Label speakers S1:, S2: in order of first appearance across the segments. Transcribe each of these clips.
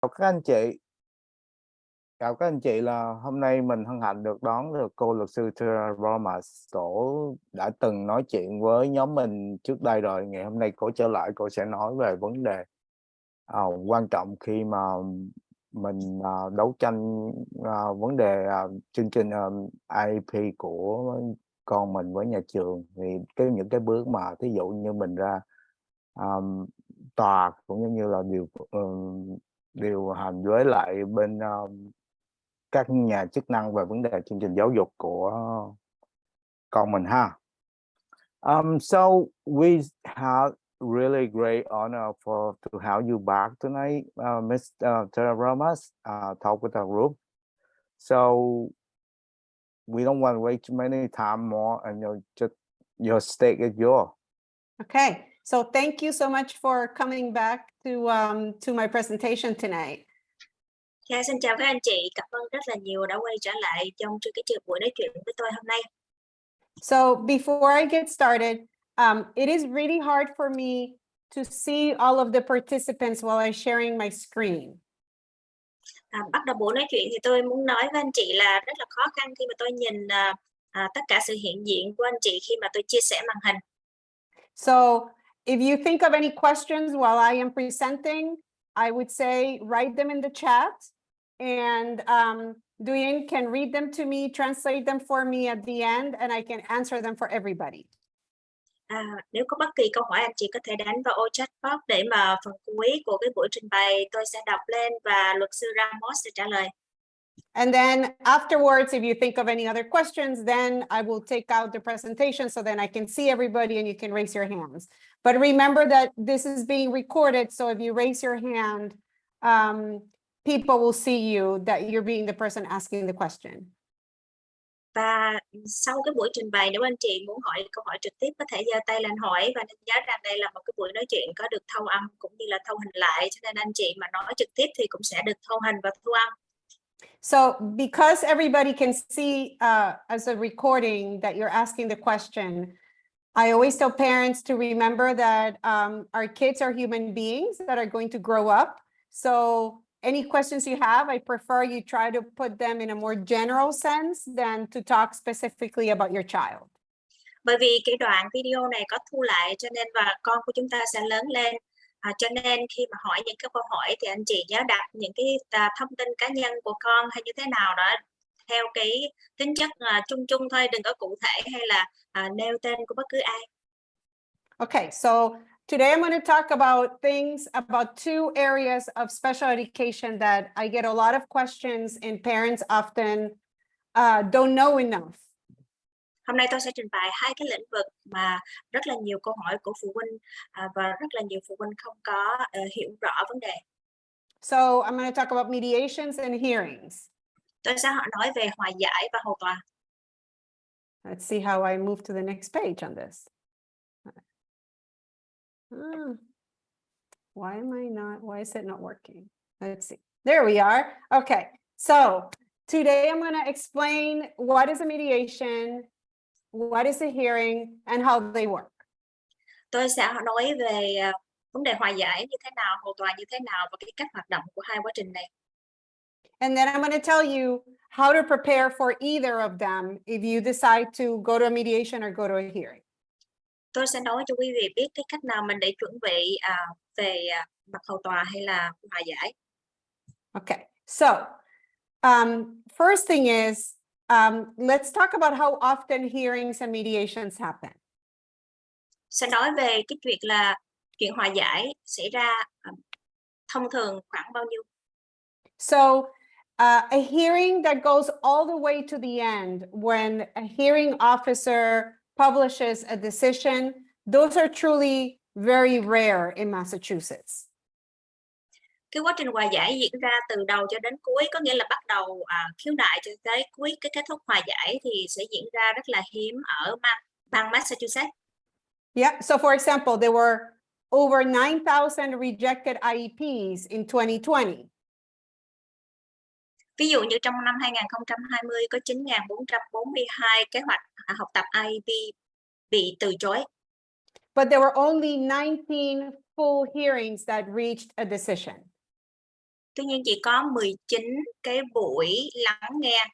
S1: Chào các anh chị. Chào các anh chị, là hôm nay mình hân hạnh được đón được cô luật sư Ramos. Cổ đã từng nói chuyện với nhóm mình trước đây rồi. Ngày hôm nay cổ trở lại, cô sẽ nói về vấn đề quan trọng khi mà mình đấu tranh vấn đề chương trình IEP của con mình với nhà trường. Thì những cái bước mà thí dụ như mình ra tòa, cũng như là điều hành với lại bên các nhà chức năng về vấn đề chương trình giáo dục của con mình ha. So we have really great honor to have you back tonight, Mr. Ramos, talk with our group. So we don't want to waste too many time more, and your stake is yours.
S2: Okay, so thank you so much for coming back to my presentation tonight.
S3: Xin chào các anh chị, cảm ơn rất là nhiều đã quay trở lại trong cái buổi nói chuyện với tôi hôm nay.
S2: So before I get started, it is really hard for me to see all of the participants while I'm sharing my screen.
S3: Bắt đầu buổi nói chuyện thì tôi muốn nói với anh chị là rất là khó khăn khi mà tôi nhìn tất cả sự hiện diện của anh chị khi mà tôi chia sẻ màn hình.
S2: So if you think of any questions while I am presenting, I would say write them in the chat, and Duyen can read them to me, translate them for me at the end, and I can answer them for everybody.
S3: Nếu có bất kỳ câu hỏi, anh chị có thể đánh vào ô chat box để mà phần cuối của cái buổi trình bày tôi sẽ đọc lên và luật sư Ramos sẽ trả lời.
S2: And then afterwards, if you think of any other questions, then I will take out the presentation so then I can see everybody and you can raise your hands. But remember that this is being recorded, so if you raise your hand, people will see you that you're being the person asking the question.
S3: Và sau cái buổi trình bày, nếu anh chị muốn hỏi câu hỏi trực tiếp có thể giơ tay lên hỏi, và nên nhớ rằng đây là một cái buổi nói chuyện có được thâu âm cũng như là thâu hình lại, cho nên anh chị mà nói trực tiếp thì cũng sẽ được thâu hình và thu âm.
S2: So because everybody can see as a recording that you're asking the question, I always tell parents to remember that our kids are human beings that are going to grow up. So any questions you have, I prefer you try to put them in a more general sense than to talk specifically about your child.
S3: Bởi vì cái đoạn video này có thu lại, cho nên và con của chúng ta sẽ lớn lên. Cho nên khi mà hỏi những cái câu hỏi thì anh chị nhớ đặt những cái thông tin cá nhân của con hay như thế nào đó theo cái tính chất chung chung thôi, đừng có cụ thể hay là nêu tên của bất cứ ai.
S2: Okay, so today I'm going to talk about about two areas of special education that I get a lot of questions and parents often don't know enough.
S3: Hôm nay tôi sẽ trình bày hai cái lĩnh vực mà rất là nhiều câu hỏi của phụ huynh và rất là nhiều phụ huynh không có hiểu rõ vấn đề.
S2: So I'm going to talk about mediations and hearings.
S3: Tôi sẽ nói về hòa giải và hầu tòa.
S2: Let's see how I move to the next page on this. Why is it not working? Let's see. There we are. Okay, so today I'm going to explain what is a mediation, what is a hearing, and how they work.
S3: Tôi sẽ nói về vấn đề hòa giải như thế nào, hầu tòa như thế nào và cái cách hoạt động của hai quá trình này.
S2: And then I'm going to tell you how to prepare for either of them if you decide to go to a mediation or go to a hearing.
S3: Tôi sẽ nói cho quý vị biết cái cách nào mình để chuẩn bị về mặt hầu tòa hay là hòa giải.
S2: Okay, so first thing is, let's talk about how often hearings and mediations happen.
S3: Sẽ nói về cái chuyện hòa giải xảy ra thông thường khoảng bao nhiêu.
S2: So a hearing that goes all the way to the end, when a hearing officer publishes a decision, those are truly very rare in Massachusetts.
S3: Cái quá trình hòa giải diễn ra từ đầu cho đến cuối, có nghĩa là bắt đầu khiếu nại cho tới cuối cái kết thúc hòa giải thì sẽ diễn ra rất là hiếm ở bang Massachusetts.
S2: Yeah, so for example, there were over 9,000 rejected IEPs in 2020.
S3: Ví dụ như trong năm 2020 có 9.442 kế hoạch học tập IEP bị từ chối.
S2: But there were only 19 full hearings that reached a decision.
S3: Tuy nhiên chỉ có 19 cái buổi lắng nghe.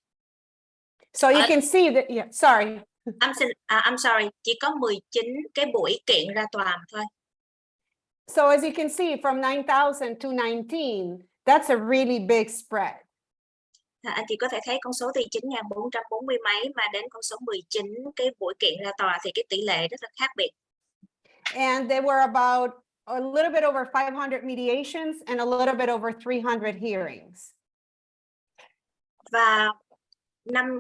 S2: So you can see that, yeah, sorry.
S3: I'm sorry, chỉ có 19 cái buổi kiện ra tòa thôi.
S2: So as you can see, from 9,000 to 19, that's a really big spread.
S3: Anh chị có thể thấy con số từ 9.440 mấy mà đến con số 19 cái buổi kiện ra tòa thì cái tỷ lệ rất là khác biệt.
S2: And there were about a little bit over 500 mediations and a little bit over 300 hearings.
S3: Và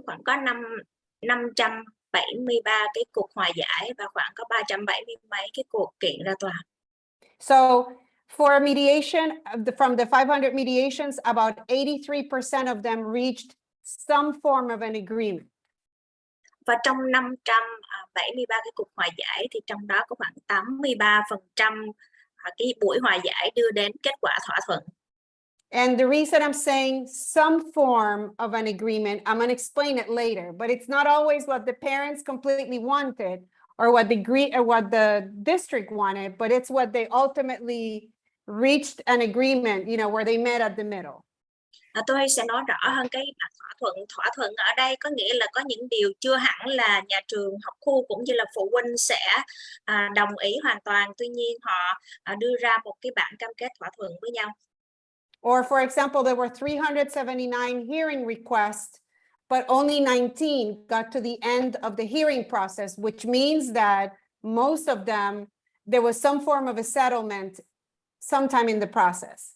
S3: khoảng có 573 cái cuộc hòa giải và khoảng có 370 mấy cái cuộc kiện ra tòa.
S2: So for a mediation, from the 500 mediations, about 83% of them reached some form of an agreement.
S3: Và trong 573 cái cuộc hòa giải thì trong đó có khoảng 83% cái buổi hòa giải đưa đến kết quả thỏa thuận.
S2: And the reason I'm saying some form of an agreement, I'm going to explain it later, but it's not always what the parents completely wanted or what the district wanted, but it's what they ultimately reached an agreement, you know, where they met at the middle.
S3: Tôi sẽ nói rõ hơn cái thỏa thuận ở đây có nghĩa là có những điều chưa hẳn là nhà trường, học khu cũng như là phụ huynh sẽ đồng ý hoàn toàn, tuy nhiên họ đưa ra một cái bản cam kết thỏa thuận với nhau.
S2: Or for example, there were 379 hearing requests, but only 19 got to the end of the hearing process, which means that most of them, there was some form of a settlement sometime in the process.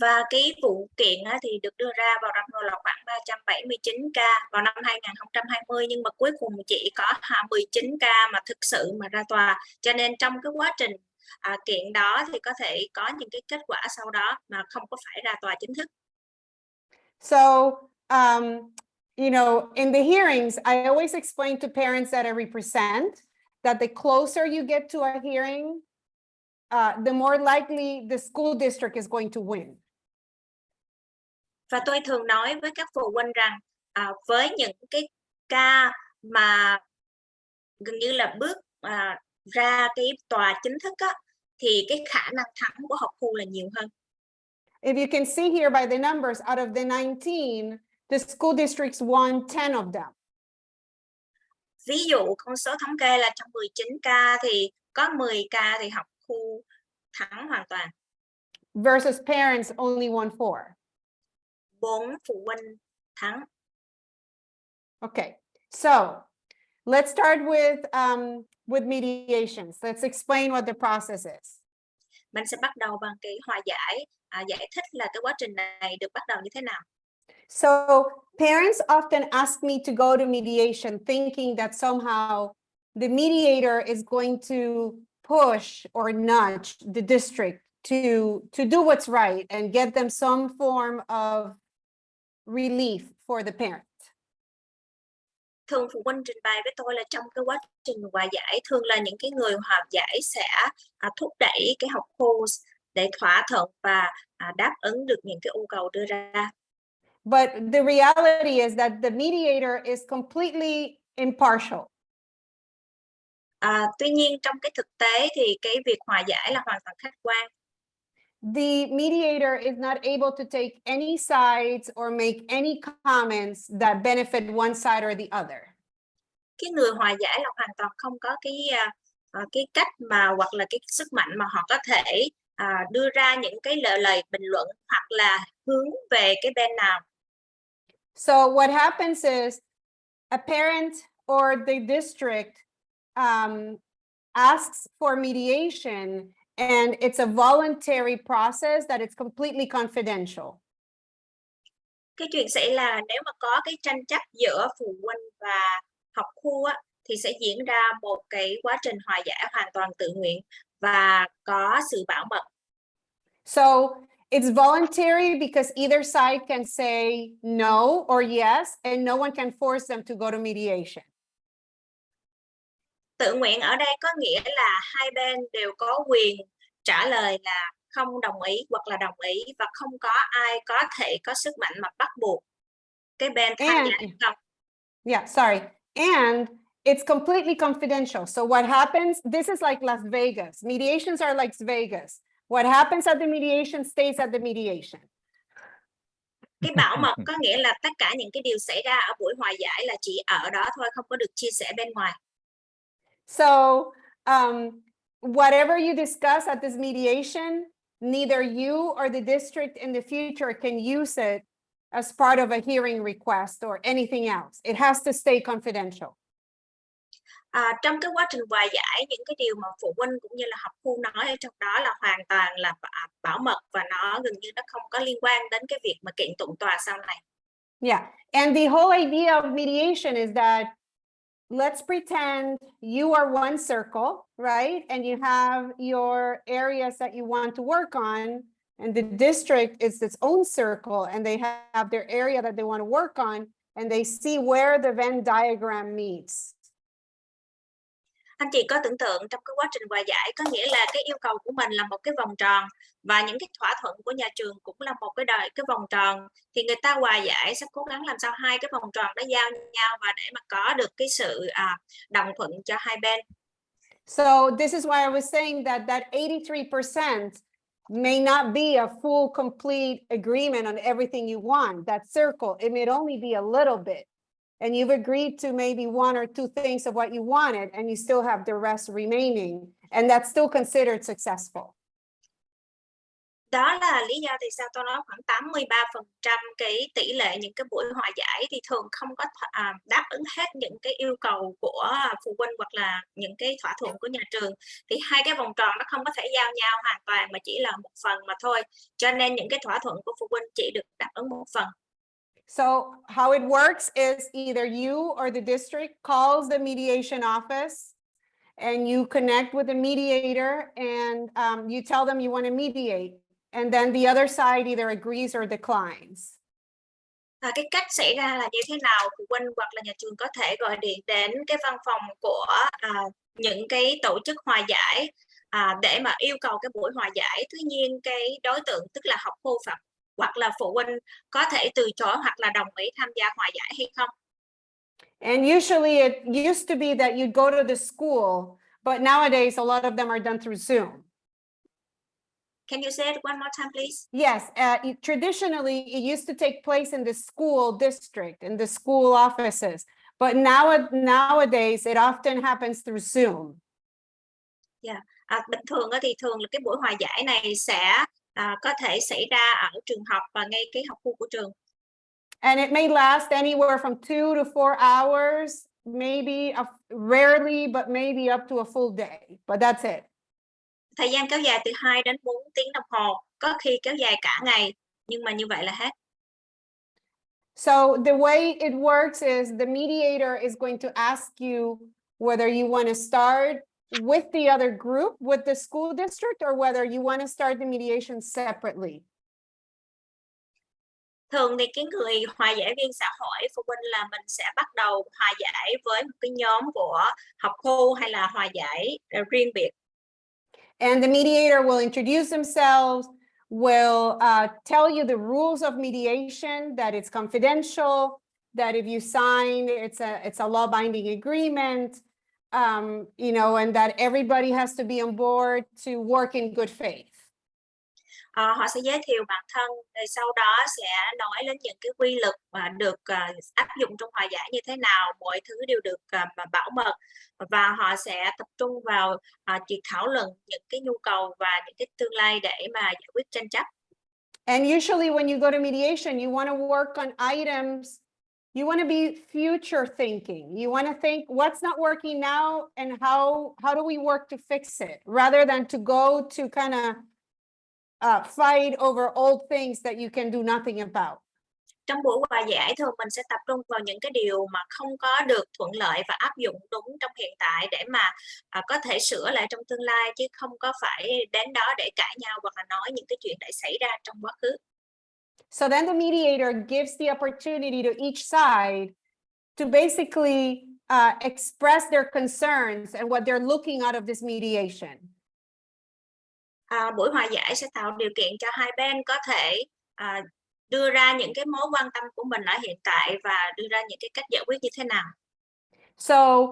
S3: Và cái vụ kiện thì được đưa ra vào năm là khoảng 379 ca vào năm 2020, nhưng mà cuối cùng chỉ có 19 ca mà thực sự mà ra tòa. Cho nên trong cái quá trình kiện đó thì có thể có những cái kết quả sau đó mà không có phải ra tòa chính thức.
S2: So, you know, in the hearings, I always explain to parents that I represent that the closer you get to a hearing, the more likely the school district is going to win.
S3: Và tôi thường nói với các phụ huynh rằng với những cái ca mà gần như là bước ra cái tòa chính thức thì cái khả năng thắng của học khu là nhiều hơn.
S2: If you can see here by the numbers, out of the 19, the school districts won 10 of them.
S3: Ví dụ con số thống kê là trong 19 ca thì có 10 ca thì học khu thắng hoàn toàn.
S2: Versus parents only won 4.
S3: 4 phụ huynh thắng.
S2: Okay, so let's start with mediations. Let's explain what the process is.
S3: Mình sẽ bắt đầu bằng cái hòa giải, giải thích là cái quá trình này được bắt đầu như thế nào.
S2: So parents often ask me to go to mediation thinking that somehow the mediator is going to push or nudge the district to do what's right and get them some form of relief for the parent.
S3: Thường phụ huynh trình bày với tôi là trong cái quá trình hòa giải, thường là những cái người hòa giải sẽ thúc đẩy cái học khu để thỏa thuận và đáp ứng được những cái yêu cầu đưa ra.
S2: But the reality is that the mediator is completely impartial.
S3: Tuy nhiên trong cái thực tế thì cái việc hòa giải là hoàn toàn khách quan.
S2: The mediator is not able to take any sides or make any comments that benefit one side or the other.
S3: Cái người hòa giải là hoàn toàn không có cái cách mà hoặc là cái sức mạnh mà họ có thể đưa ra những cái lời bình luận hoặc là hướng về cái bên nào.
S2: So what happens is a parent or the district asks for mediation, and it's a voluntary process that it's completely confidential.
S3: Cái chuyện xảy là nếu mà có cái tranh chấp giữa phụ huynh và học khu thì sẽ diễn ra một cái quá trình hòa giải hoàn toàn tự nguyện và có sự bảo mật.
S2: So it's voluntary because either side can say no or yes, and no one can force them to go to mediation.
S3: Tự nguyện ở đây có nghĩa là hai bên đều có quyền trả lời là không đồng ý hoặc là đồng ý, và không có ai có thể có sức mạnh mà bắt buộc cái bên tham gia không.
S2: Yeah, sorry. And it's completely confidential. So what happens, this is like Las Vegas. Mediations are like Vegas. What happens at the mediation stays at the mediation.
S3: Cái bảo mật có nghĩa là tất cả những cái điều xảy ra ở buổi hòa giải là chỉ ở đó thôi, không có được chia sẻ bên ngoài.
S2: So whatever you discuss at this mediation, neither you or the district in the future can use it as part of a hearing request or anything else. It has to stay confidential.
S3: Trong cái quá trình hòa giải, những cái điều mà phụ huynh cũng như là học khu nói ở trong đó là hoàn toàn là bảo mật và nó gần như nó không có liên quan đến cái việc mà kiện tụng tòa sau này.
S2: Yeah, and the whole idea of mediation is that let's pretend you are one circle, right? And you have your areas that you want to work on, and the district is its own circle, and they have their area that they want to work on, and they see where the Venn diagram meets.
S3: Anh chị có tưởng tượng trong cái quá trình hòa giải, có nghĩa là cái yêu cầu của mình là một cái vòng tròn và những cái thỏa thuận của nhà trường cũng là một cái vòng tròn, thì người ta hòa giải sẽ cố gắng làm sao hai cái vòng tròn đó giao nhau và để mà có được cái sự đồng thuận cho hai bên.
S2: So this is why I was saying that 83% may not be a full, complete agreement on everything you want. That circle, it may only be a little bit. And you've agreed to maybe one or two things of what you wanted, and you still have the rest remaining, and that's still considered successful.
S3: Đó là lý do tại sao tôi nói khoảng 83% cái tỷ lệ những cái buổi hòa giải thì thường không có đáp ứng hết những cái yêu cầu của phụ huynh hoặc là những cái thỏa thuận của nhà trường. Thì hai cái vòng tròn nó không có thể giao nhau hoàn toàn mà chỉ là một phần mà thôi. Cho nên những cái thỏa thuận của phụ huynh chỉ được đáp ứng một phần.
S2: So how it works is either you or the district calls the mediation office and you connect with the mediator and you tell them you want to mediate. And then the other side either agrees or declines.
S3: Cái cách xảy ra là như thế nào? Phụ huynh hoặc là nhà trường có thể gọi điện đến cái văn phòng của những cái tổ chức hòa giải để mà yêu cầu cái buổi hòa giải. Tuy nhiên cái đối tượng tức là học khu hoặc là phụ huynh có thể từ chối hoặc là đồng ý tham gia hòa giải hay không.
S2: And usually it used to be that you'd go to the school, but nowadays a lot of them are done through Zoom.
S3: Can you say it one more time, please?
S2: Yes, traditionally it used to take place in the school district, in the school offices, but nowadays it often happens through Zoom.
S3: Yeah, bình thường thì thường là cái buổi hòa giải này sẽ có thể xảy ra ở trường học và ngay cái học khu của trường.
S2: And it may last anywhere from 2 to 4 hours, maybe rarely, but maybe up to a full day, but that's it.
S3: Thời gian kéo dài từ 2 đến 4 tiếng đồng hồ, có khi kéo dài cả ngày, nhưng mà như vậy là hết.
S2: So the way it works is the mediator is going to ask you whether you want to start with the other group, with the school district, or whether you want to start the mediation separately.
S3: Thường thì cái người hòa giải viên sẽ hỏi phụ huynh là mình sẽ bắt đầu hòa giải với một cái nhóm của học khu hay là hòa giải riêng biệt.
S2: And the mediator will introduce themselves, will tell you the rules of mediation, that it's confidential, that if you sign, it's a law-binding agreement, you know, and that everybody has to be on board to work in good faith.
S3: Họ sẽ giới thiệu bản thân, rồi sau đó sẽ nói lên những cái quy luật mà được áp dụng trong hòa giải như thế nào, mọi thứ đều được bảo mật và họ sẽ tập trung vào việc thảo luận những cái nhu cầu và những cái tương lai để mà giải quyết tranh chấp.
S2: And usually when you go to mediation, you want to work on items, you want to be future thinking. You want to think what's not working now and how do we work to fix it, rather than to go to kind of fight over old things that you can do nothing about.
S3: Trong buổi hòa giải thường mình sẽ tập trung vào những cái điều mà không có được thuận lợi và áp dụng đúng trong hiện tại để mà có thể sửa lại trong tương lai, chứ không có phải đến đó để cãi nhau hoặc là nói những cái chuyện đã xảy ra trong quá khứ.
S2: So then the mediator gives the opportunity to each side to basically express their concerns and what they're looking out of this mediation.
S3: Buổi hòa giải sẽ tạo điều kiện cho hai bên có thể đưa ra những cái mối quan tâm của mình ở hiện tại và đưa ra những cái cách giải quyết như thế nào.
S2: So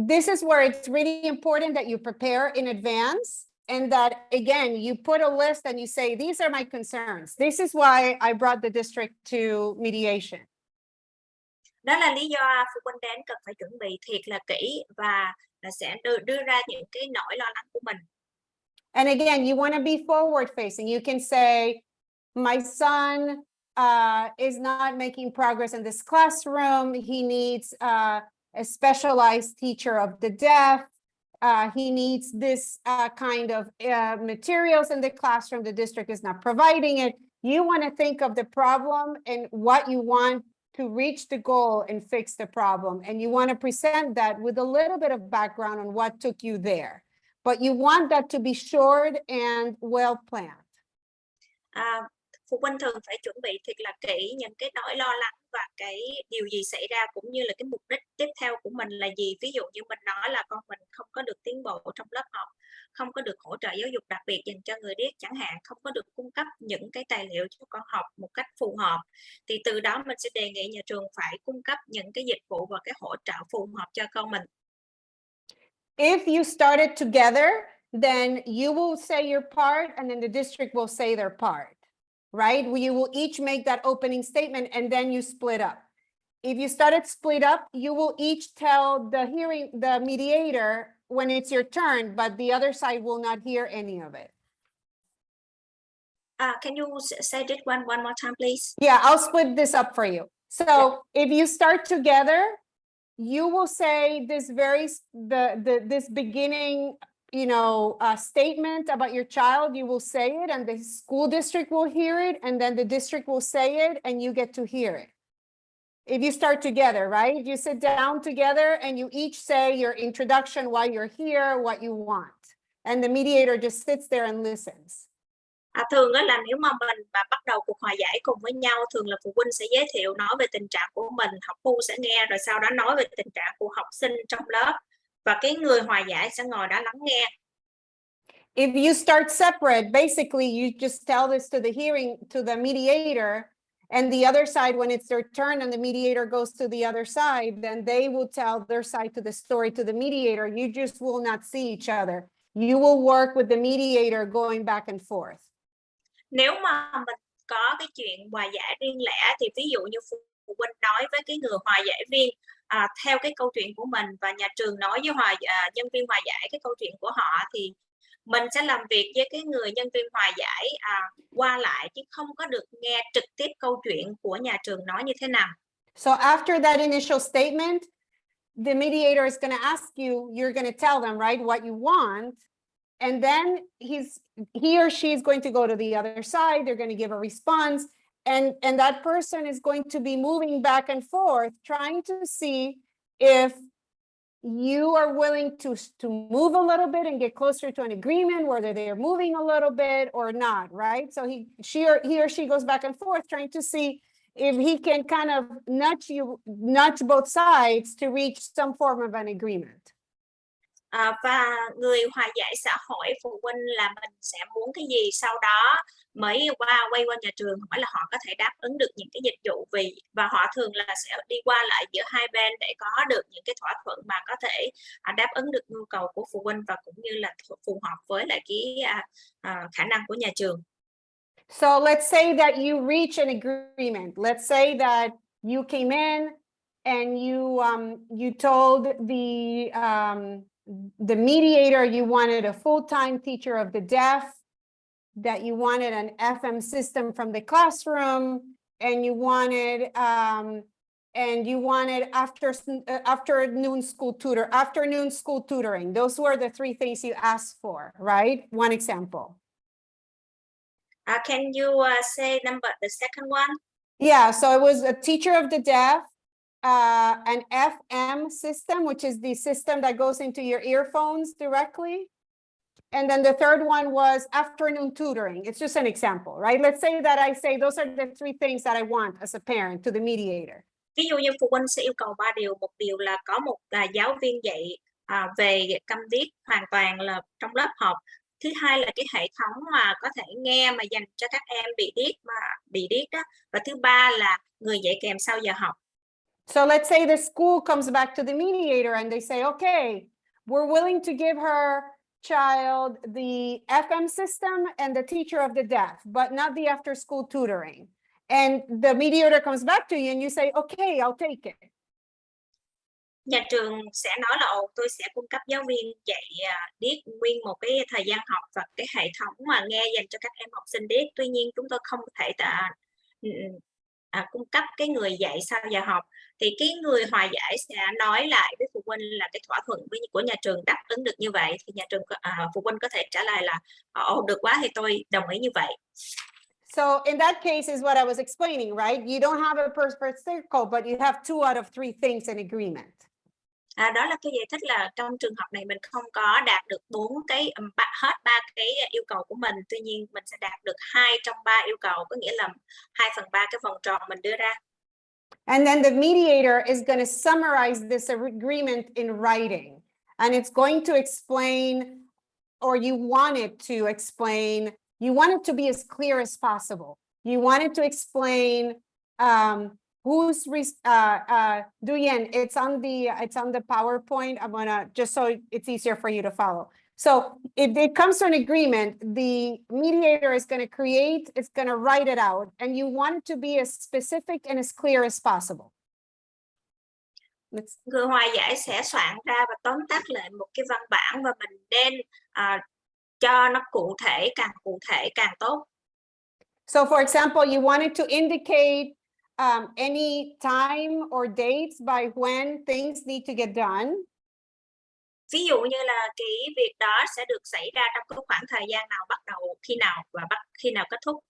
S2: this is where it's really important that you prepare in advance and that again, you put a list and you say, these are my concerns. This is why I brought the district to mediation.
S3: Đó là lý do phụ huynh đến cần phải chuẩn bị thiệt là kỹ và sẽ đưa ra những cái nỗi lo lắng của mình.
S2: And again, you want to be forward facing. You can say, my son is not making progress in this classroom. He needs a specialized teacher of the deaf. He needs this kind of materials in the classroom. The district is not providing it. You want to think of the problem and what you want to reach the goal and fix the problem. And you want to present that with a little bit of background on what took you there. But you want that to be short and well planned.
S3: Phụ huynh thường phải chuẩn bị thiệt là kỹ những cái nỗi lo lắng và cái điều gì xảy ra cũng như là cái mục đích tiếp theo của mình là gì. Ví dụ như mình nói là con mình không có được tiến bộ trong lớp học, không có được hỗ trợ giáo dục đặc biệt dành cho người điếc chẳng hạn, không có được cung cấp những cái tài liệu cho con học một cách phù hợp. Thì từ đó mình sẽ đề nghị nhà trường phải cung cấp những cái dịch vụ và cái hỗ trợ phù hợp cho con mình.
S2: If you start it together, then you will say your part and then the district will say their part, right? You will each make that opening statement and then you split up. If you start it split up, you will each tell the mediator when it's your turn, but the other side will not hear any of it.
S3: Can you say it one more time, please?
S2: Yeah, I'll split this up for you. So if you start together, you will say this this beginning, statement about your child. You will say it, and the school district will hear it, and then the district will say it, and you get to hear it. If you start together, right? You sit down together, and you each say your introduction, why you're here, what you want, and the mediator just sits there and listens.
S3: Thường là nếu mà mình bắt đầu cuộc hòa giải cùng với nhau, thường là phụ huynh sẽ giới thiệu nói về tình trạng của mình, học phu sẽ nghe, rồi sau đó nói về tình trạng của học sinh trong lớp, và cái người hòa giải sẽ ngồi đó lắng nghe.
S2: If you start separate, basically you just tell this to the mediator, and the other side, when it's their turn and the mediator goes to the other side, then they will tell their side to the story to the mediator. You just will not see each other. You will work with the mediator going back and forth.
S3: Nếu mà mình có cái chuyện hòa giải riêng lẻ thì ví dụ như phụ huynh nói với cái người hòa giải viên theo cái câu chuyện của mình, và nhà trường nói với nhân viên hòa giải cái câu chuyện của họ, thì mình sẽ làm việc với cái người nhân viên hòa giải qua lại, chứ không có được nghe trực tiếp câu chuyện của nhà trường nói như thế nào.
S2: So after that initial statement, the mediator is going to ask you, you're going to tell them, right, what you want. And then he or she is going to go to the other side. They're going to give a response. And that person is going to be moving back and forth, trying to see if you are willing to move a little bit and get closer to an agreement, whether they are moving a little bit or not, right? So he or she goes back and forth, trying to see if he can kind of nudge both sides to reach some form of an agreement.
S3: Và người hòa giải sẽ hỏi phụ huynh là mình sẽ muốn cái gì, sau đó mới quay qua nhà trường hỏi là họ có thể đáp ứng được những cái dịch vụ gì, và họ thường là sẽ đi qua lại giữa hai bên để có được những cái thỏa thuận mà có thể đáp ứng được nhu cầu của phụ huynh và cũng như là phù hợp với lại cái khả năng của nhà trường.
S2: So let's say that you reach an agreement. Let's say that you came in and you told the mediator you wanted a full-time teacher of the deaf, that you wanted an FM system from the classroom, and you wanted afternoon school tutoring. Those were the three things you asked for, right? One example.
S3: Can you say the second one?
S2: Yeah, so it was a teacher of the deaf, an FM system, which is the system that goes into your earphones directly. And then the third one was afternoon tutoring. It's just an example, right? Let's say that I say those are the three things that I want as a parent to the mediator.
S3: Ví dụ như phụ huynh sẽ yêu cầu 3 điều. Một điều là có một giáo viên dạy về câm điếc hoàn toàn là trong lớp học. Thứ hai là cái hệ thống mà có thể nghe mà dành cho các em bị điếc đó. Và thứ ba là người dạy kèm sau giờ học.
S2: So let's say the school comes back to the mediator and they say, okay, we're willing to give her child the FM system and the teacher of the deaf, but not the after school tutoring. And the mediator comes back to you and you say, okay, I'll take it.
S3: Nhà trường sẽ nói là tôi sẽ cung cấp giáo viên dạy điếc nguyên một cái thời gian học và cái hệ thống mà nghe dành cho các em học sinh điếc. Tuy nhiên chúng tôi không thể cung cấp cái người dạy sau giờ học. Thì cái người hòa giải sẽ nói lại với phụ huynh là cái thỏa thuận của nhà trường đáp ứng được như vậy. Thì nhà trường phụ huynh có thể trả lời là được quá thì tôi đồng ý như vậy.
S2: So in that case is what I was explaining, right? You don't have a perfect circle, but you have 2 out of 3 things in agreement.
S3: Đó là tôi giải thích là trong trường hợp này mình không có đạt được hết 3 cái yêu cầu của mình, tuy nhiên mình sẽ đạt được 2 trong 3 yêu cầu, có nghĩa là 2/3 cái vòng tròn mình đưa ra.
S2: And then the mediator is going to summarize this agreement in writing, and it's going to explain, or you want it to explain, you want it to be as clear as possible. You want it to explain who's Duyen, it's on the PowerPoint. I'm gonna, just so it's easier for you to follow. So if it comes to an agreement, the mediator is going to it's going to write it out, and you want it to be as specific and as clear as possible.
S3: Người hòa giải sẽ soạn ra và tóm tắt lại một cái văn bản, và mình nên cho nó cụ thể càng tốt.
S2: So for example, you wanted to indicate any time or dates by when things need to get done.
S3: Ví dụ như là cái việc đó sẽ được xảy ra trong cái khoảng thời gian nào, bắt đầu khi nào và khi nào kết thúc.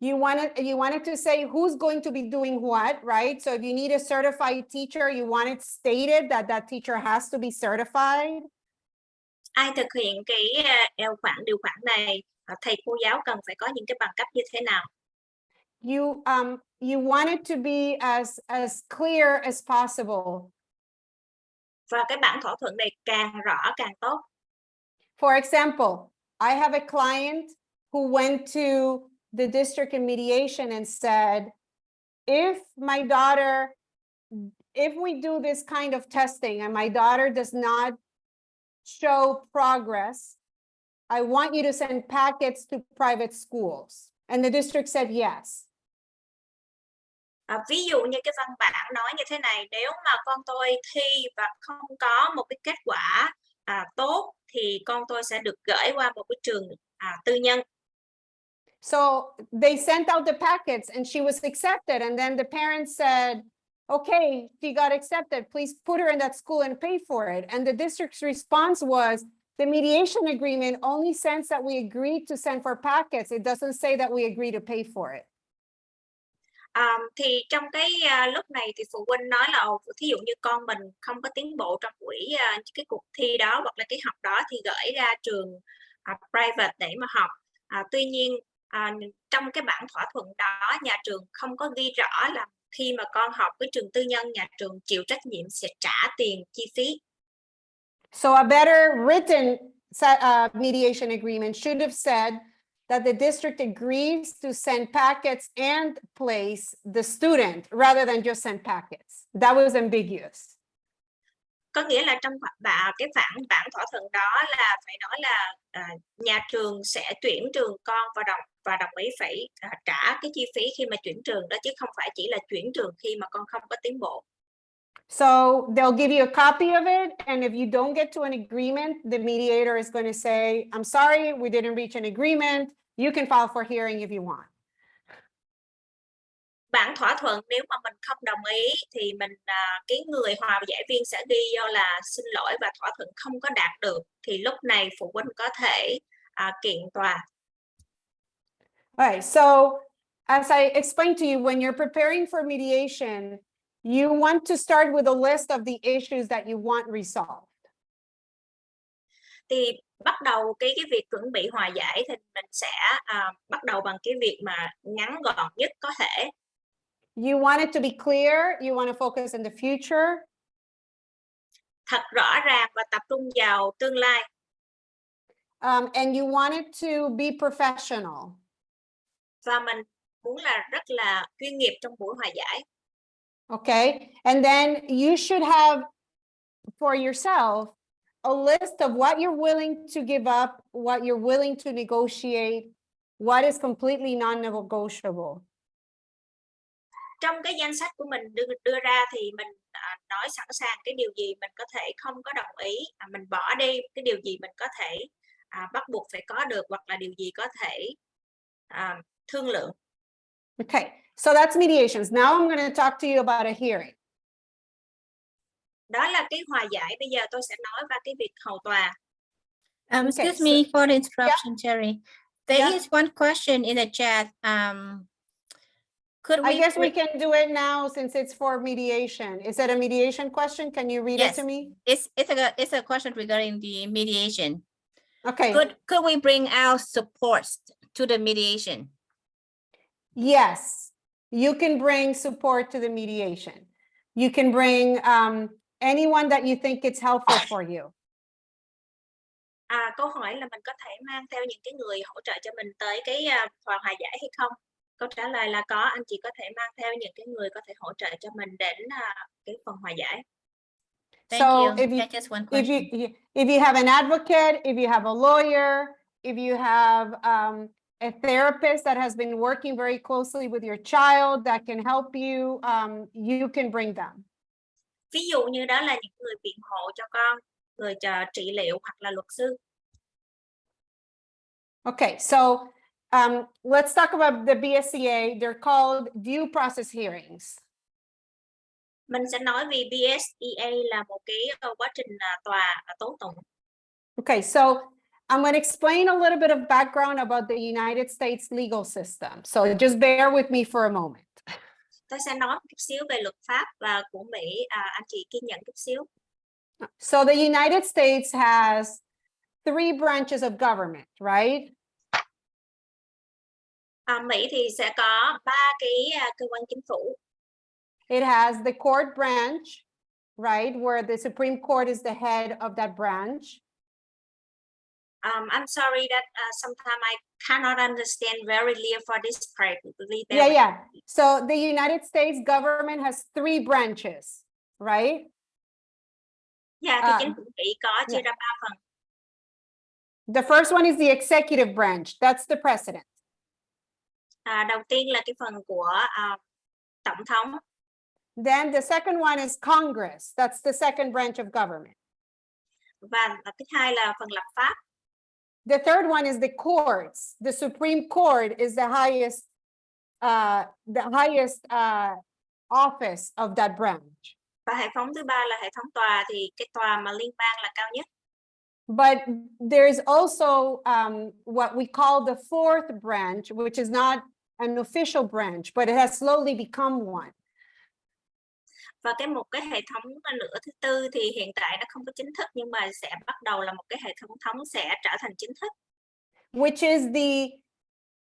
S2: You wanted to say who's going to be doing what, right? So if you need a certified teacher, you want it stated that that teacher has to be certified.
S3: Ai thực hiện cái điều khoản này, thầy cô giáo cần phải có những cái bằng cấp như thế nào.
S2: You want it to be as clear as possible.
S3: Và cái bản thỏa thuận này càng rõ càng tốt.
S2: For example, I have a client who went to the district in mediation and said, if we do this kind of testing and my daughter does not show progress, I want you to send packets to private schools. And the district said yes.
S3: Ví dụ như cái văn bản nói như thế này: nếu mà con tôi thi và không có một cái kết quả tốt thì con tôi sẽ được gửi qua một cái trường tư nhân.
S2: So they sent out the packets and she was accepted, and then the parents said, okay, she got accepted, please put her in that school and pay for it. And the district's response was, the mediation agreement only says that we agreed to send for packets. It doesn't say that we agree to pay for it.
S3: Thì trong cái lúc này thì phụ huynh nói là thí dụ như con mình không có tiến bộ trong cái cuộc thi đó hoặc là cái học đó thì gửi ra trường private để mà học. Tuy nhiên trong cái bản thỏa thuận đó, nhà trường không có ghi rõ là khi mà con học với trường tư nhân, nhà trường chịu trách nhiệm sẽ trả tiền chi phí.
S2: So a better written mediation agreement should have said that the district agrees to send packets and place the student rather than just send packets. That was ambiguous.
S3: Có nghĩa là trong cái bản thỏa thuận đó là phải nói là nhà trường sẽ tuyển trường con và đồng ý phải trả cái chi phí khi mà chuyển trường đó, chứ không phải chỉ là chuyển trường khi mà con không có tiến bộ.
S2: So they'll give you a copy of it, and if you don't get to an agreement, the mediator is going to say, I'm sorry, we didn't reach an agreement. You can file for hearing if you want.
S3: Bản thỏa thuận nếu mà mình không đồng ý thì cái người hòa giải viên sẽ ghi vô là xin lỗi và thỏa thuận không có đạt được, thì lúc này phụ huynh có thể kiện tòa.
S2: All right, so as I explained to you, when you're preparing for mediation, you want to start with a list of the issues that you want resolved.
S3: Thì bắt đầu cái việc chuẩn bị hòa giải thì mình sẽ bắt đầu bằng cái việc mà ngắn gọn nhất có thể.
S2: You want it to be clear, you want to focus on the future.
S3: Thật rõ ràng và tập trung vào tương lai.
S2: And you want it to be professional.
S3: Và mình muốn là rất là chuyên nghiệp trong buổi hòa giải.
S2: Okay, and then you should have for yourself a list of what you're willing to give up, what you're willing to negotiate, what is completely non-negotiable.
S3: Trong cái danh sách của mình đưa ra thì mình nói sẵn sàng cái điều gì mình có thể không có đồng ý, mình bỏ đi cái điều gì mình có thể bắt buộc phải có được, hoặc là điều gì có thể thương lượng.
S2: Okay, so that's mediations. Now I'm going to talk to you about a hearing.
S3: Đó là cái hòa giải. Bây giờ tôi sẽ nói về cái việc hầu tòa.
S4: Excuse me for the interruption, Cherry. There is one question in the chat. Could we?
S2: I guess we can do it now since it's for mediation. Is it a mediation question? Can you read it to me?
S4: It's a question regarding the mediation.
S2: Okay.
S4: Could we bring our supports to the mediation?
S2: Yes, you can bring support to the mediation. You can bring anyone that you think it's helpful for you.
S3: Câu hỏi là mình có thể mang theo những cái người hỗ trợ cho mình tới cái hòa giải hay không? Câu trả lời là có, anh chị có thể mang theo những cái người có thể hỗ trợ cho mình đến cái phần hòa giải.
S4: Thank you. That's just one question.
S2: If you have an advocate, if you have a lawyer, if you have a therapist that has been working very closely with your child that can help you, you can bring them.
S3: Ví dụ như đó là những người biện hộ cho con, người trị liệu hoặc là luật sư.
S2: Okay, so let's talk about the BSEA. They're called due process hearings.
S3: Mình sẽ nói về BSEA là một cái quá trình tòa tố tụng.
S2: Okay, so I'm going to explain a little bit of background about the United States legal system. So just bear with me for a moment.
S3: Tôi sẽ nói một chút xíu về luật pháp và của Mỹ. Anh chị kiên nhẫn chút xíu.
S2: So the United States has 3 branches of government, right?
S3: Mỹ thì sẽ có 3 cái cơ quan chính phủ.
S2: It has the court branch, right, where the Supreme Court is the head of that branch.
S3: I'm sorry that sometimes I cannot understand very clear for this part.
S2: Yeah. So the United States government has 3 branches, right?
S3: Dạ, thì chính phủ Mỹ có chia ra 3 phần.
S2: The first one is the executive branch. That's the president.
S3: Đầu tiên là cái phần của tổng thống.
S2: Then the second one is Congress. That's the second branch of government.
S3: Và thứ hai là phần lập pháp.
S2: The third one is the courts. The Supreme Court is the highest office of that branch.
S3: Và hệ thống thứ ba là hệ thống tòa, thì cái tòa mà liên bang là cao nhất.
S2: But there's also what we call the fourth branch, which is not an official branch, but it has slowly become one.
S3: Và một cái hệ thống nữa thứ tư thì hiện tại nó không có chính thức, nhưng mà sẽ bắt đầu là một cái hệ thống sẽ trở thành chính thức.
S2: Which is the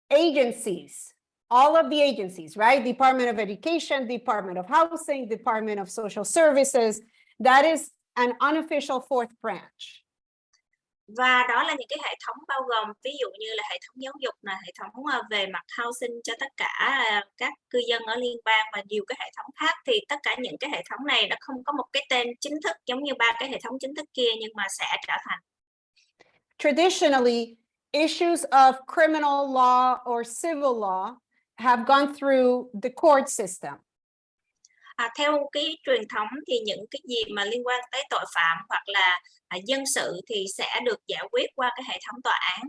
S2: agencies, all of the agencies, right? Department of Education, Department of Housing, Department of Social Services. That is an unofficial fourth branch.
S3: Và đó là những cái hệ thống bao gồm ví dụ như là hệ thống giáo dục, là hệ thống về mặt housing cho tất cả các cư dân ở liên bang và nhiều cái hệ thống khác, thì tất cả những cái hệ thống này nó không có một cái tên chính thức giống như 3 cái hệ thống chính thức kia, nhưng mà sẽ trở thành.
S2: Traditionally, issues of criminal law or civil law have gone through the court system.
S3: Theo cái truyền thống thì những cái gì mà liên quan tới tội phạm hoặc là dân sự thì sẽ được giải quyết qua cái hệ thống tòa án.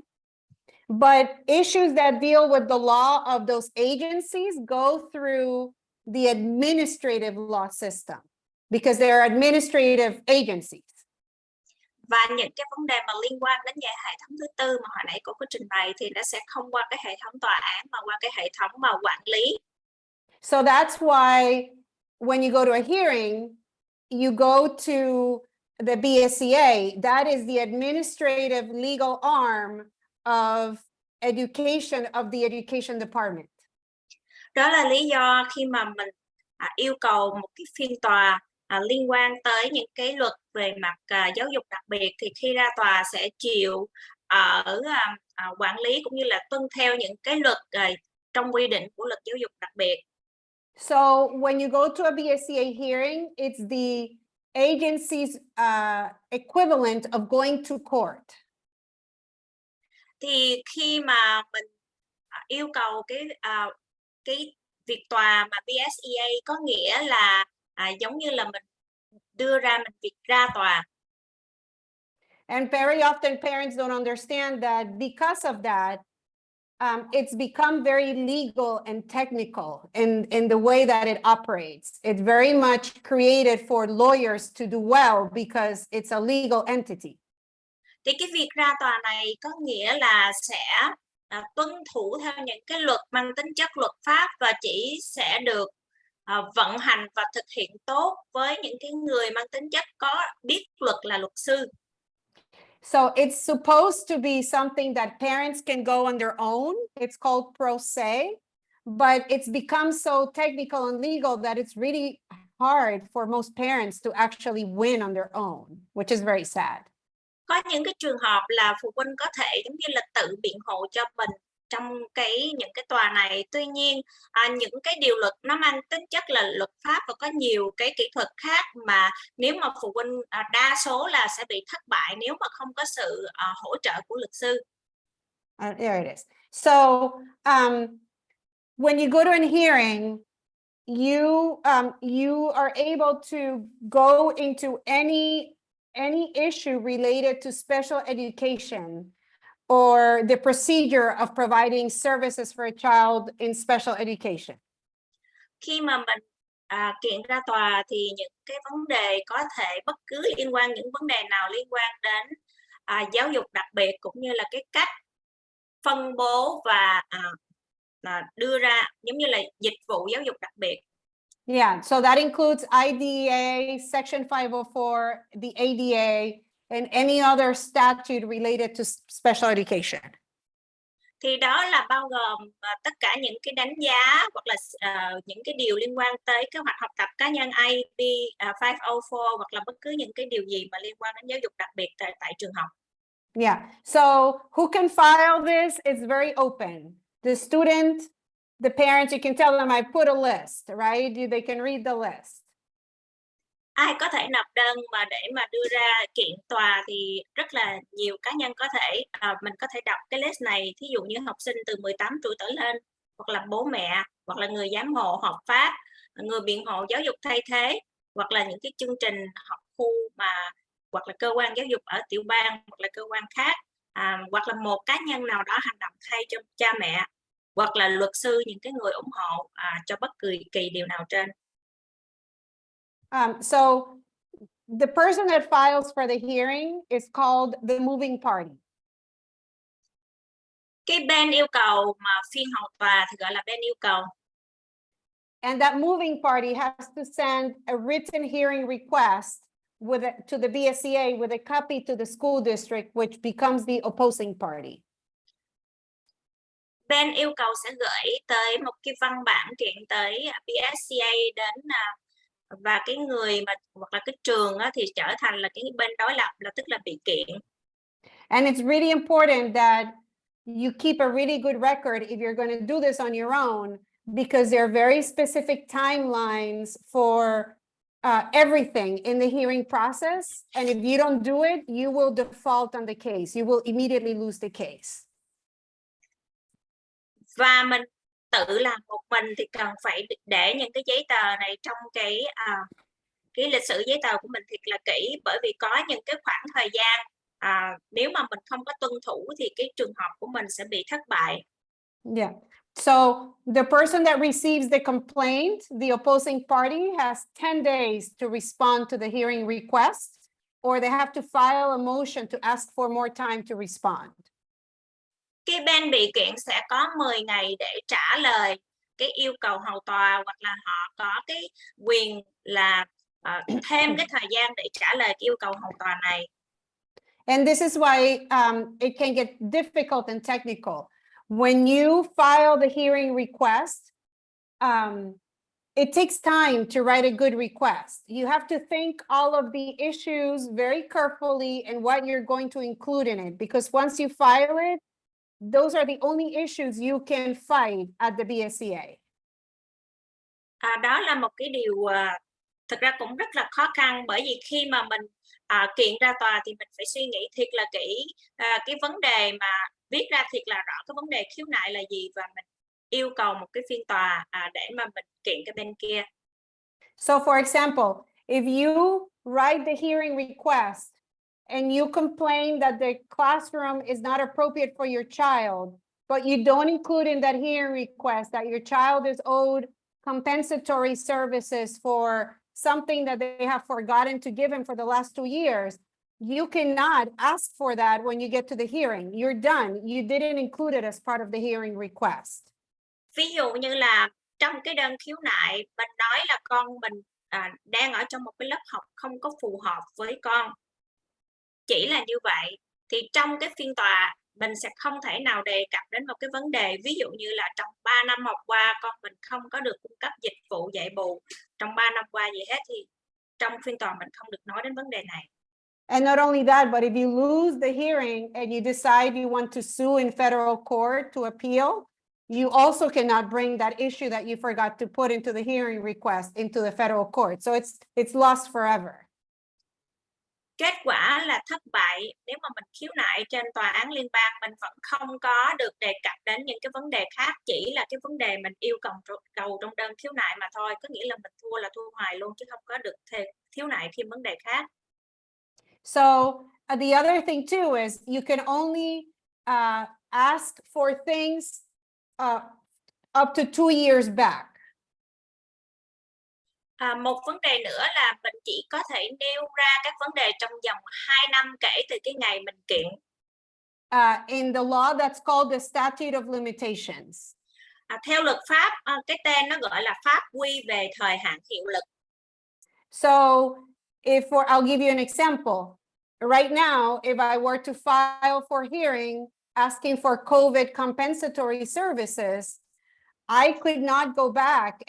S2: But issues that deal with the law of those agencies go through the administrative law system because they are administrative agencies.
S3: Và những cái vấn đề mà liên quan đến hệ thống thứ tư mà hồi nãy cô có trình bày thì nó sẽ không qua cái hệ thống tòa án mà qua cái hệ thống mà quản lý.
S2: So that's why when you go to a hearing, you go to the BSEA. That is the administrative legal arm of education, of the education department.
S3: Đó là lý do khi mà mình yêu cầu một cái phiên tòa liên quan tới những cái luật về mặt giáo dục đặc biệt, thì khi ra tòa sẽ chịu ở quản lý cũng như là tuân theo những cái luật trong quy định của luật giáo dục đặc biệt.
S2: So when you go to a BSEA hearing, it's the agency's equivalent of going to court.
S3: Thì khi mà mình yêu cầu cái việc tòa mà BSEA có nghĩa là giống như là mình đưa ra mình việc ra tòa.
S2: And very often parents don't understand that because of that, it's become very legal and technical in the way that it operates. It's very much created for lawyers to do well because it's a legal entity.
S3: Thì cái việc ra tòa này có nghĩa là sẽ tuân thủ theo những cái luật mang tính chất luật pháp và chỉ sẽ được vận hành và thực hiện tốt với những cái người mang tính chất có biết luật là luật sư.
S2: So it's supposed to be something that parents can go on their own. It's called pro se, but it's become so technical and legal that it's really hard for most parents to actually win on their own, which is very sad.
S3: Có những cái trường hợp là phụ huynh có thể giống như là tự biện hộ cho mình trong những cái tòa này. Tuy nhiên những cái điều luật nó mang tính chất là luật pháp và có nhiều cái kỹ thuật khác mà nếu mà phụ huynh đa số là sẽ bị thất bại nếu mà không có sự hỗ trợ của luật sư.
S2: There it is. So when you go to an hearing, you are able to go into any issue related to special education or the procedure of providing services for a child in special education.
S3: Khi mà mình kiện ra tòa thì những cái vấn đề có thể bất cứ liên quan những vấn đề nào liên quan đến giáo dục đặc biệt cũng như là cái cách phân bố và đưa ra giống như là dịch vụ giáo dục đặc biệt.
S2: Yeah, so that includes IDEA, Section 504, the ADA, and any other statute related to special education.
S3: Thì đó là bao gồm tất cả những cái đánh giá hoặc là những cái điều liên quan tới kế hoạch học tập cá nhân IEP 504 hoặc là bất cứ những cái điều gì mà liên quan đến giáo dục đặc biệt tại trường học.
S2: Yeah, so who can file this? It's very open. The student, the parents, you can tell them I put a list, right? They can read the list.
S3: Ai có thể nộp đơn mà để mà đưa ra kiện tòa thì rất là nhiều cá nhân có thể mình có thể đọc cái list này, thí dụ như học sinh từ 18 tuổi trở lên hoặc là bố mẹ hoặc là người giám hộ hợp pháp, người biện hộ giáo dục thay thế hoặc là những cái chương trình học khu mà hoặc là cơ quan giáo dục ở tiểu bang hoặc là cơ quan khác hoặc là một cá nhân nào đó hành động thay cho cha mẹ hoặc là luật sư, những cái người ủng hộ cho bất kỳ điều nào trên.
S2: So the person that files for the hearing is called the moving party.
S3: Cái bên yêu cầu mà phiên hầu tòa thì gọi là bên yêu cầu.
S2: And that moving party has to send a written hearing request to the BSEA with a copy to the school district, which becomes the opposing party.
S3: Bên yêu cầu sẽ gửi tới một cái văn bản kiện tới BSEA đến và cái người mà hoặc là cái trường thì trở thành là cái bên đối lập, là tức là bị kiện.
S2: And it's really important that you keep a really good record if you're going to do this on your own, because there are very specific timelines for everything in the hearing process. And if you don't do it, you will default on the case. You will immediately lose the case.
S3: Và mình tự làm một mình thì cần phải để những cái giấy tờ này trong cái lịch sử giấy tờ của mình thiệt là kỹ, bởi vì có những cái khoảng thời gian nếu mà mình không có tuân thủ thì cái trường hợp của mình sẽ bị thất bại.
S2: Yeah. So the person that receives the complaint, the opposing party, has 10 days to respond to the hearing request, or they have to file a motion to ask for more time to respond.
S3: Cái bên bị kiện sẽ có 10 ngày để trả lời cái yêu cầu hầu tòa, hoặc là họ có cái quyền là thêm cái thời gian để trả lời cái yêu cầu hầu tòa này.
S2: And this is why it can get difficult and technical. When you file the hearing request, it takes time to write a good request. You have to think all of the issues very carefully and what you're going to include in it, because once you file it, those are the only issues you can fight at the BSEA.
S3: Đó là một cái điều thực ra cũng rất là khó khăn, bởi vì khi mà mình kiện ra tòa thì mình phải suy nghĩ thiệt là kỹ cái vấn đề mà viết ra thiệt là rõ cái vấn đề khiếu nại là gì, và mình yêu cầu một cái phiên tòa để mà mình kiện cái bên kia.
S2: So for example, if you write the hearing request and you complain that the classroom is not appropriate for your child, but you don't include in that hearing request that your child is owed compensatory services for something that they have forgotten to give him for the last 2 years, you cannot ask for that when you get to the hearing. You're done. You didn't include it as part of the hearing request.
S3: Ví dụ như là trong cái đơn khiếu nại, mình nói là con mình đang ở trong một cái lớp học không có phù hợp với con. Chỉ là như vậy, thì trong cái phiên tòa mình sẽ không thể nào đề cập đến một cái vấn đề, ví dụ như là trong 3 năm học qua con mình không có được cung cấp dịch vụ dạy bù trong 3 năm qua gì hết, thì trong phiên tòa mình không được nói đến vấn đề này.
S2: And not only that, but if you lose the hearing and you decide you want to sue in federal court to appeal, you also cannot bring that issue that you forgot to put into the hearing request into the federal court. So it's lost forever.
S3: Kết quả là thất bại. Nếu mà mình khiếu nại trên tòa án liên bang, mình vẫn không có được đề cập đến những cái vấn đề khác, chỉ là cái vấn đề mình yêu cầu trong đơn khiếu nại mà thôi. Có nghĩa là mình thua là thua hoài luôn, chứ không có được khiếu nại thêm vấn đề khác.
S2: So the other thing too is you can only ask for things up to 2 years back.
S3: Một vấn đề nữa là mình chỉ có thể nêu ra các vấn đề trong vòng 2 năm kể từ cái ngày mình kiện.
S2: In the law that's called the statute of limitations.
S3: Theo luật pháp, cái tên nó gọi là pháp quy về thời hạn hiệu lực.
S2: So I'll give you an example. Right now, if I were to file for hearing asking for COVID compensatory services, I could not go back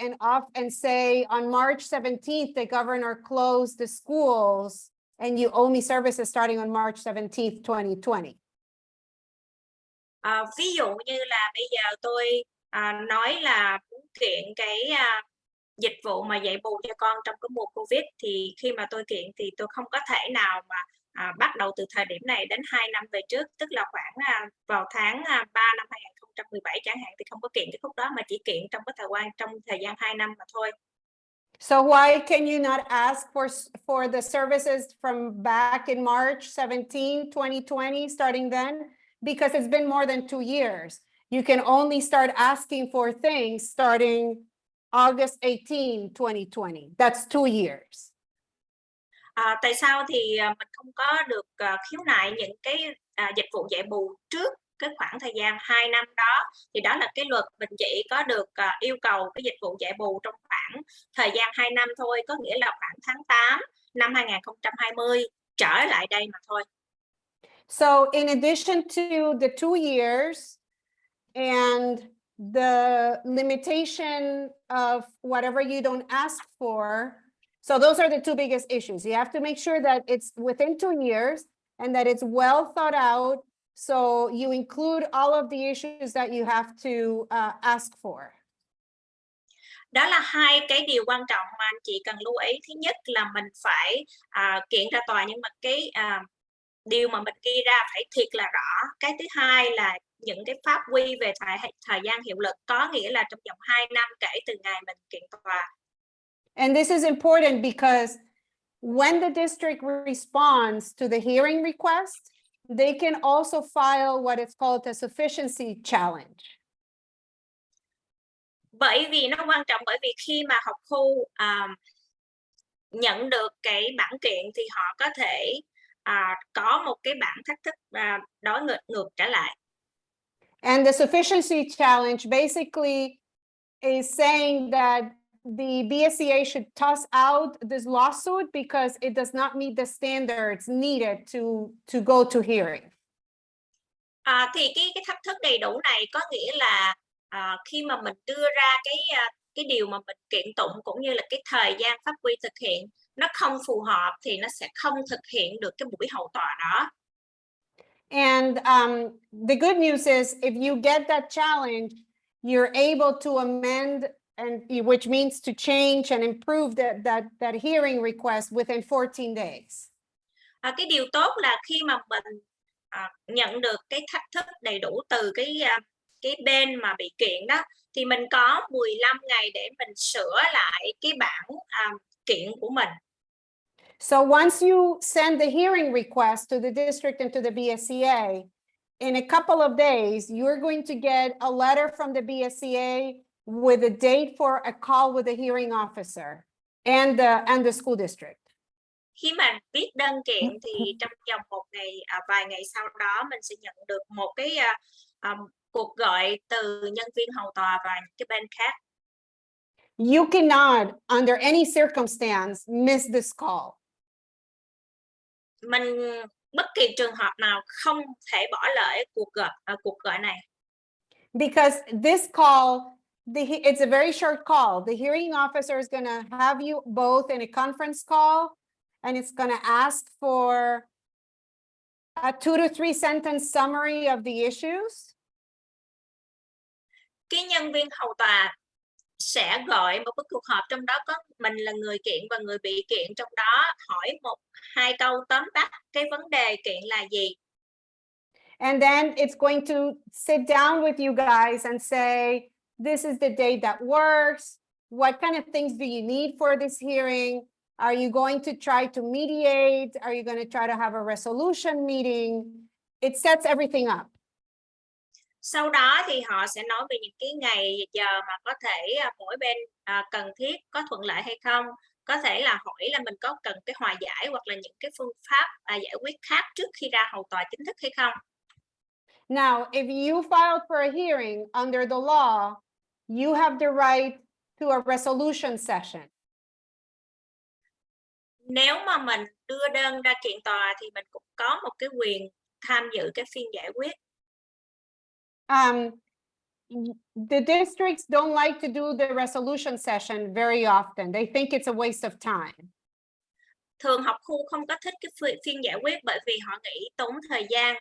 S2: and say on March 17th, the governor closed the schools and you owe me services starting on March 17th, 2020.
S3: Ví dụ như là bây giờ tôi nói là muốn kiện cái dịch vụ mà dạy bù cho con trong cái mùa Covid, thì khi mà tôi kiện thì tôi không có thể nào mà bắt đầu từ thời điểm này đến 2 năm về trước, tức là khoảng vào tháng 3 năm 2017 chẳng hạn, thì không có kiện cái khúc đó mà chỉ kiện trong thời gian 2 năm mà thôi.
S2: So why can you not ask for the services from back in March 17, 2020, starting then? Because it's been more than 2 years. You can only start asking for things starting August 18, 2020. That's 2 years.
S3: Tại sao thì mình không có được khiếu nại những cái dịch vụ dạy bù trước cái khoảng thời gian 2 năm đó? Thì đó là cái luật, mình chỉ có được yêu cầu cái dịch vụ dạy bù trong khoảng thời gian 2 năm thôi, có nghĩa là khoảng tháng 8 năm 2020 trở lại đây mà thôi.
S2: So in addition to the 2 years and the limitation of whatever you don't ask for, so those are the two biggest issues. You have to make sure that it's within 2 years and that it's well thought out. So you include all of the issues that you have to ask for.
S3: Đó là hai cái điều quan trọng mà anh chị cần lưu ý. Thứ nhất là mình phải kiện ra tòa, nhưng mà cái điều mà mình ghi ra phải thiệt là rõ. Cái thứ hai là những cái pháp quy về thời gian hiệu lực, có nghĩa là trong vòng 2 năm kể từ ngày mình kiện tòa.
S2: And this is important because when the district responds to the hearing request, they can also file what is called a sufficiency challenge.
S3: Bởi vì nó quan trọng, bởi vì khi mà học khu nhận được cái bản kiện thì họ có thể có một cái bản thách thức đối ngược trở lại.
S2: And the sufficiency challenge basically is saying that the BSEA should toss out this lawsuit because it does not meet the standards needed to go to hearing.
S3: Thì cái thách thức đầy đủ này có nghĩa là khi mà mình đưa ra cái điều mà mình kiện tụng cũng như là cái thời gian pháp quy thực hiện nó không phù hợp, thì nó sẽ không thực hiện được cái buổi hậu tòa đó.
S2: And the good news is if you get that challenge, you're able to amend and which means to change and improve that hearing request within 14 days.
S3: Cái điều tốt là khi mà mình nhận được cái thách thức đầy đủ từ cái bên mà bị kiện đó, thì mình có 15 ngày để mình sửa lại cái bản kiện của mình.
S2: So once you send the hearing request to the district and to the BSEA, in a couple of days, you're going to get a letter from the BSEA with a date for a call with the hearing officer and the school district.
S3: Khi mà viết đơn kiện thì trong vòng vài ngày sau đó mình sẽ nhận được một cái cuộc gọi từ nhân viên hầu tòa và những cái bên khác.
S2: You cannot, under any circumstance, miss this call.
S3: Mình bất kỳ trường hợp nào không thể bỏ lỡ cuộc gọi này.
S2: Because this call, it's a very short call. The hearing officer is going to have you both in a conference call, and it's going to ask for a 2 to 3 sentence summary of the issues.
S3: Cái nhân viên hầu tòa sẽ gọi một cái cuộc họp, trong đó có mình là người kiện và người bị kiện, trong đó hỏi 1-2 câu tóm tắt cái vấn đề kiện là gì.
S2: And then it's going to sit down with you guys and say, this is the date that works. What kind of things do you need for this hearing? Are you going to try to mediate? Are you going to try to have a resolution meeting? It sets everything up.
S3: Sau đó thì họ sẽ nói về những cái ngày giờ mà có thể mỗi bên cần thiết, có thuận lợi hay không. Có thể là hỏi là mình có cần cái hòa giải hoặc là những cái phương pháp giải quyết khác trước khi ra hầu tòa chính thức hay không.
S2: Now, if you filed for a hearing under the law, you have the right to a resolution session.
S3: Nếu mà mình đưa đơn ra kiện tòa thì mình cũng có một cái quyền tham dự cái phiên giải quyết.
S2: The districts don't like to do the resolution session very often. They think it's a waste of time.
S3: Thường học khu không có thích cái phiên giải quyết bởi vì họ nghĩ tốn thời gian.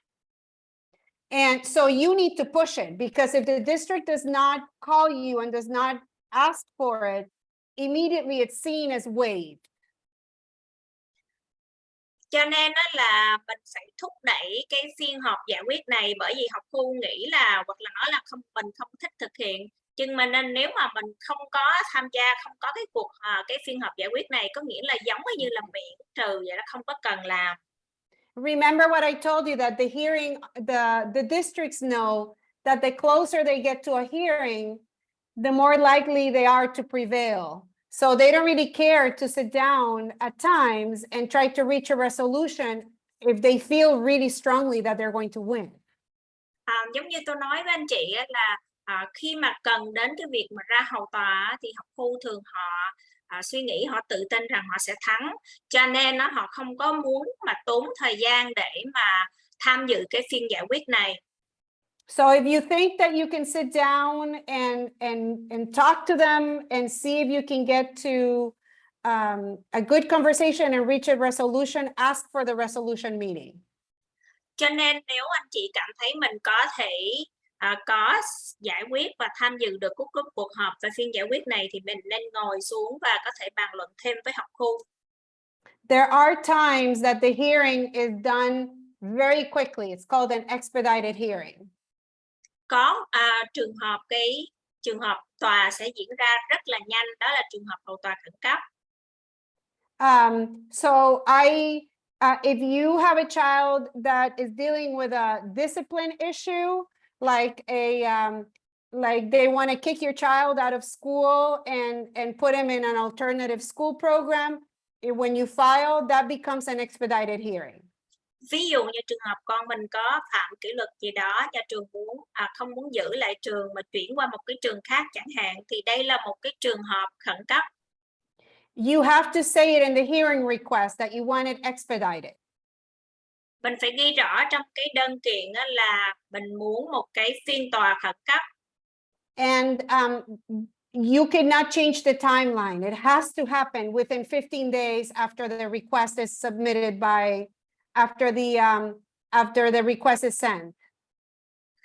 S2: And so you need to push it, because if the district does not call you and does not ask for it, immediately it's seen as waived.
S3: Cho nên là mình phải thúc đẩy cái phiên họp giải quyết này, bởi vì học khu nghĩ là hoặc là nói là mình không thích thực hiện, nhưng mà nên nếu mà mình không có tham gia, không có cái phiên họp giải quyết này, có nghĩa là giống như là miễn trừ vậy đó, không có cần làm.
S2: Remember what I told you, that the hearing, the districts know that the closer they get to a hearing, the more likely they are to prevail. So they don't really care to sit down at times and try to reach a resolution if they feel really strongly that they're going to win.
S3: Giống như tôi nói với anh chị là khi mà cần đến cái việc mà ra hầu tòa thì học khu thường họ suy nghĩ, họ tự tin rằng họ sẽ thắng, cho nên họ không có muốn mà tốn thời gian để mà tham dự cái phiên giải quyết này.
S2: So if you think that you can sit down and talk to them and see if you can get to a good conversation and reach a resolution, ask for the resolution meeting.
S3: Cho nên nếu anh chị cảm thấy mình có thể có giải quyết và tham dự được cuộc họp và phiên giải quyết này, thì mình nên ngồi xuống và có thể bàn luận thêm với học khu.
S2: There are times that the hearing is done very quickly. It's called an expedited hearing.
S3: Có trường hợp tòa sẽ diễn ra rất là nhanh, đó là trường hợp hầu tòa khẩn cấp.
S2: So if you have a child that is dealing with a discipline issue, like like they want to kick your child out of school and put him in an alternative school program, when you file, that becomes an expedited hearing.
S3: Ví dụ như trường hợp con mình có phạm kỷ luật gì đó, nhà trường không muốn giữ lại trường mà chuyển qua một cái trường khác chẳng hạn, thì đây là một cái trường hợp khẩn cấp.
S2: You have to say it in the hearing request that you want it expedited.
S3: Mình phải ghi rõ trong cái đơn kiện là mình muốn một cái phiên tòa khẩn cấp. And
S2: you cannot change the timeline. It has to happen within 15 days after the request is submitted after the request is sent.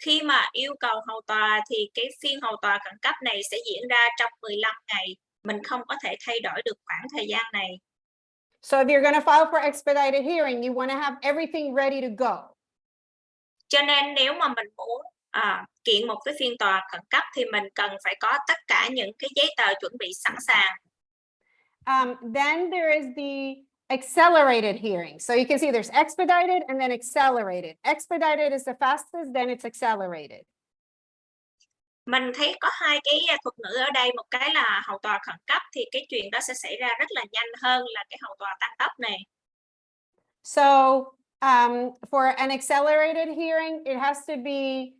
S3: Khi mà yêu cầu hầu tòa thì cái phiên hầu tòa khẩn cấp này sẽ diễn ra trong 15 ngày. Mình không có thể thay đổi được khoảng thời gian này.
S2: So if you're going to file for expedited hearing, you want to have everything ready to go.
S3: Cho nên nếu mà mình muốn kiện một cái phiên tòa khẩn cấp thì mình cần phải có tất cả những cái giấy tờ chuẩn bị sẵn sàng.
S2: Then there is the accelerated hearing. So you can see there's expedited and then accelerated. Expedited is the fastest, then it's accelerated.
S3: Mình thấy có hai cái thuật ngữ ở đây, một cái là hầu tòa khẩn cấp thì cái chuyện đó sẽ xảy ra rất là nhanh hơn là cái hầu tòa tăng tốc này.
S2: So for an accelerated hearing, it has to be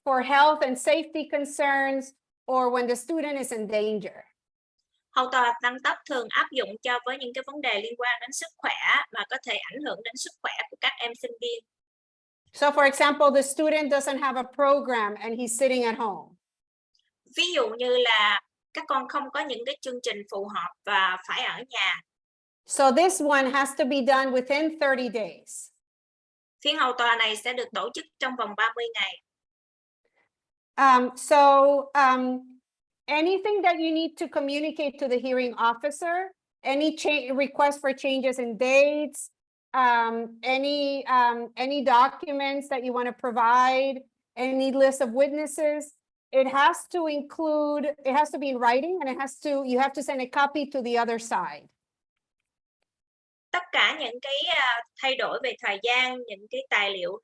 S2: for health and safety concerns or when the student is in danger.
S3: Hầu tòa tăng tốc thường áp dụng cho với những cái vấn đề liên quan đến sức khỏe mà có thể ảnh hưởng đến sức khỏe của các em sinh viên.
S2: So for example, the student doesn't have a program and he's sitting at home.
S3: Ví dụ như là các con không có những cái chương trình phù hợp và phải ở nhà.
S2: So this one has to be done within 30 days.
S3: Phiên hầu tòa này sẽ được tổ chức trong vòng 30 ngày.
S2: Anything that you need to communicate to the hearing officer, any request for changes in dates, any documents that you want to provide, any list of witnesses, it has to be in writing, and you have to send a copy to the other side.
S3: Tất cả những cái thay đổi về thời gian, những cái tài liệu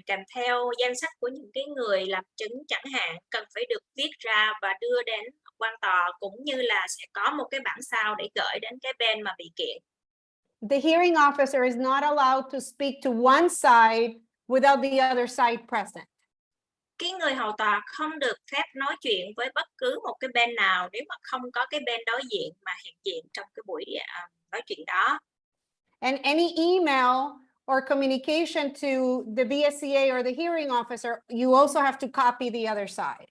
S3: kèm theo danh sách của những cái người làm chứng chẳng hạn cần phải được viết ra và đưa đến quan tòa, cũng như là sẽ có một cái bản sao để gửi đến cái bên mà bị kiện.
S2: The hearing officer is not allowed to speak to one side without the other side present.
S3: Cái người hầu tòa không được phép nói chuyện với bất cứ một cái bên nào nếu mà không có cái bên đối diện mà hiện diện trong cái buổi nói chuyện đó.
S2: And any email or communication to the BSEA or the hearing officer, you also have to copy the other side.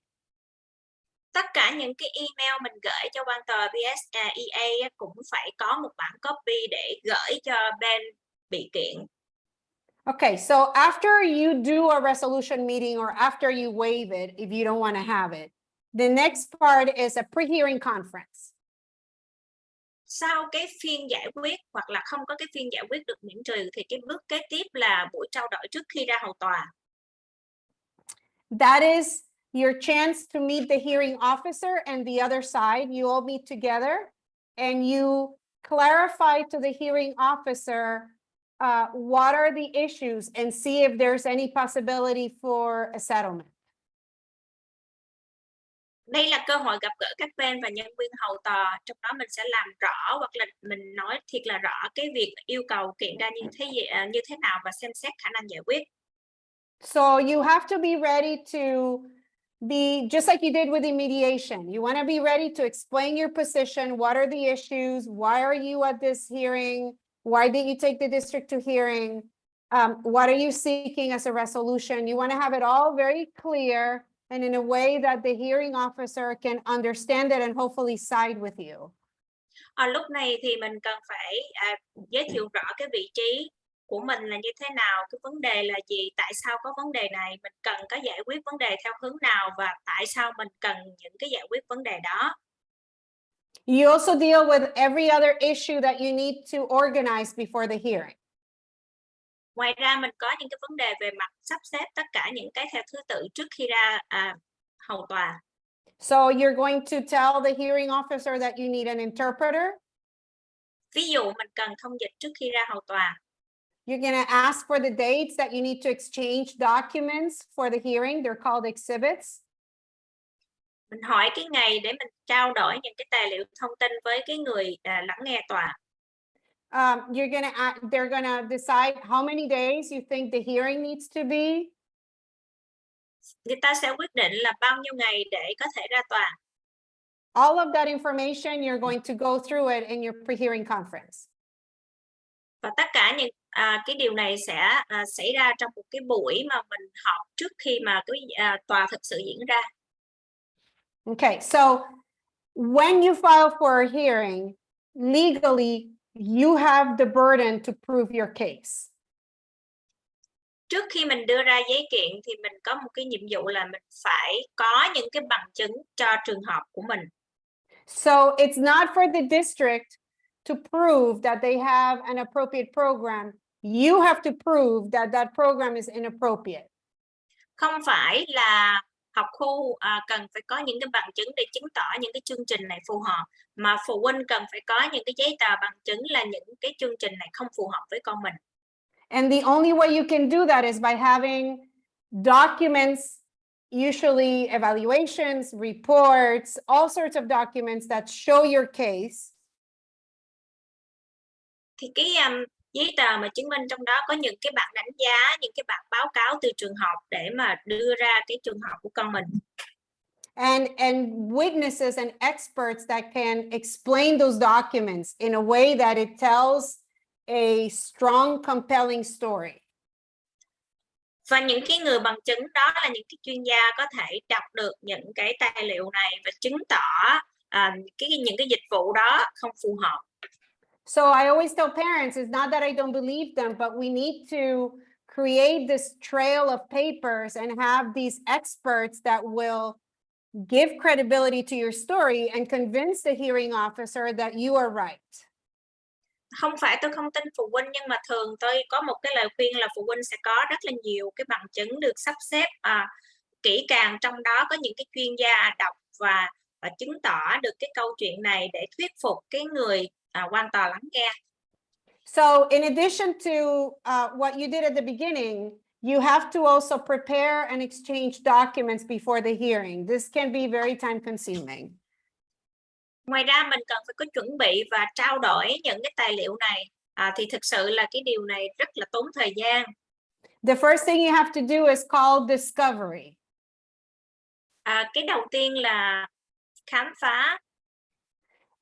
S3: Tất cả những cái email mình gửi cho quan tòa BSEA cũng phải có một bản copy để gửi cho bên bị kiện.
S2: Okay, so after you do a resolution meeting or after you waive it, if you don't want to have it, the next part is a pre-hearing conference.
S3: Sau cái phiên giải quyết hoặc là không có cái phiên giải quyết được miễn trừ thì cái bước kế tiếp là buổi trao đổi trước khi ra hầu tòa.
S2: That is your chance to meet the hearing officer and the other side. You all meet together and you clarify to the hearing officer what are the issues and see if there's any possibility for a settlement.
S3: Đây là cơ hội gặp gỡ các bên và nhân viên hầu tòa, trong đó mình sẽ làm rõ hoặc là mình nói thiệt là rõ cái việc yêu cầu kiện ra như thế nào và xem xét khả năng giải quyết.
S2: So you have to be ready to be just like you did with the mediation. You want to be ready to explain your position. What are the issues? Why are you at this hearing? Why did you take the district to hearing? What are you seeking as a resolution? You want to have it all very clear and in a way that the hearing officer can understand it and hopefully side with you.
S3: Lúc này thì mình cần phải giới thiệu rõ cái vị trí của mình là như thế nào, cái vấn đề là gì, tại sao có vấn đề này, mình cần có giải quyết vấn đề theo hướng nào và tại sao mình cần những cái giải quyết vấn đề đó.
S2: You also deal with every other issue that you need to organize before the hearing.
S3: Ngoài ra mình có những cái vấn đề về mặt sắp xếp tất cả những cái theo thứ tự trước khi ra hầu tòa.
S2: So you're going to tell the hearing officer that you need an interpreter.
S3: Ví dụ mình cần thông dịch trước khi ra hầu tòa.
S2: You're going to ask for the dates that you need to exchange documents for the hearing. They're called exhibits.
S3: Mình hỏi cái ngày để mình trao đổi những cái tài liệu thông tin với cái người lắng nghe tòa.
S2: They're gonna decide how many days you think the hearing needs to be.
S3: Người ta sẽ quyết định là bao nhiêu ngày để có thể ra tòa.
S2: All of that information, you're going to go through it in your pre-hearing conference.
S3: Và tất cả những cái điều này sẽ xảy ra trong một cái buổi mà mình họp trước khi mà cái tòa thực sự diễn ra.
S2: Okay, so when you file for a hearing, legally, you have the burden to prove your case.
S3: trước khi mình đưa ra giấy kiện thì mình có một cái nhiệm vụ là mình phải có những cái bằng chứng cho trường hợp của mình.
S2: So it's not for the district to prove that they have an appropriate program. You have to prove that that program is inappropriate.
S3: Không phải là học khu cần phải có những cái bằng chứng để chứng tỏ những cái chương trình này phù hợp, mà phụ huynh cần phải có những cái giấy tờ bằng chứng là những cái chương trình này không phù hợp với con mình.
S2: And the only way you can do that is by having documents, usually evaluations, reports, all sorts of documents that show your case.
S3: Thì cái giấy tờ mà chứng minh trong đó có những cái bản đánh giá, những cái bản báo cáo từ trường học để mà đưa ra cái trường hợp của con mình.
S2: And witnesses and experts that can explain those documents in a way that it tells a strong, compelling story.
S3: Và những cái người bằng chứng đó là những cái chuyên gia có thể đọc được những cái tài liệu này và chứng tỏ những cái dịch vụ đó không phù hợp.
S2: So I always tell parents, it's not that I don't believe them, but we need to create this trail of papers and have these experts that will give credibility to your story and convince the hearing officer that you are right.
S3: Không phải tôi không tin phụ huynh, nhưng mà thường tôi có một cái lời khuyên là phụ huynh sẽ có rất là nhiều cái bằng chứng được sắp xếp kỹ càng, trong đó có những cái chuyên gia đọc và chứng tỏ được cái câu chuyện này để thuyết phục cái người quan tòa lắng nghe.
S2: So in addition to what you did at the beginning, you have to also prepare and exchange documents before the hearing. This can be very time consuming.
S3: Ngoài ra mình cần phải có chuẩn bị và trao đổi những cái tài liệu này, thì thực sự là cái điều này rất là tốn thời gian.
S2: The first thing you have to do is called discovery.
S3: Cái đầu tiên là khám phá.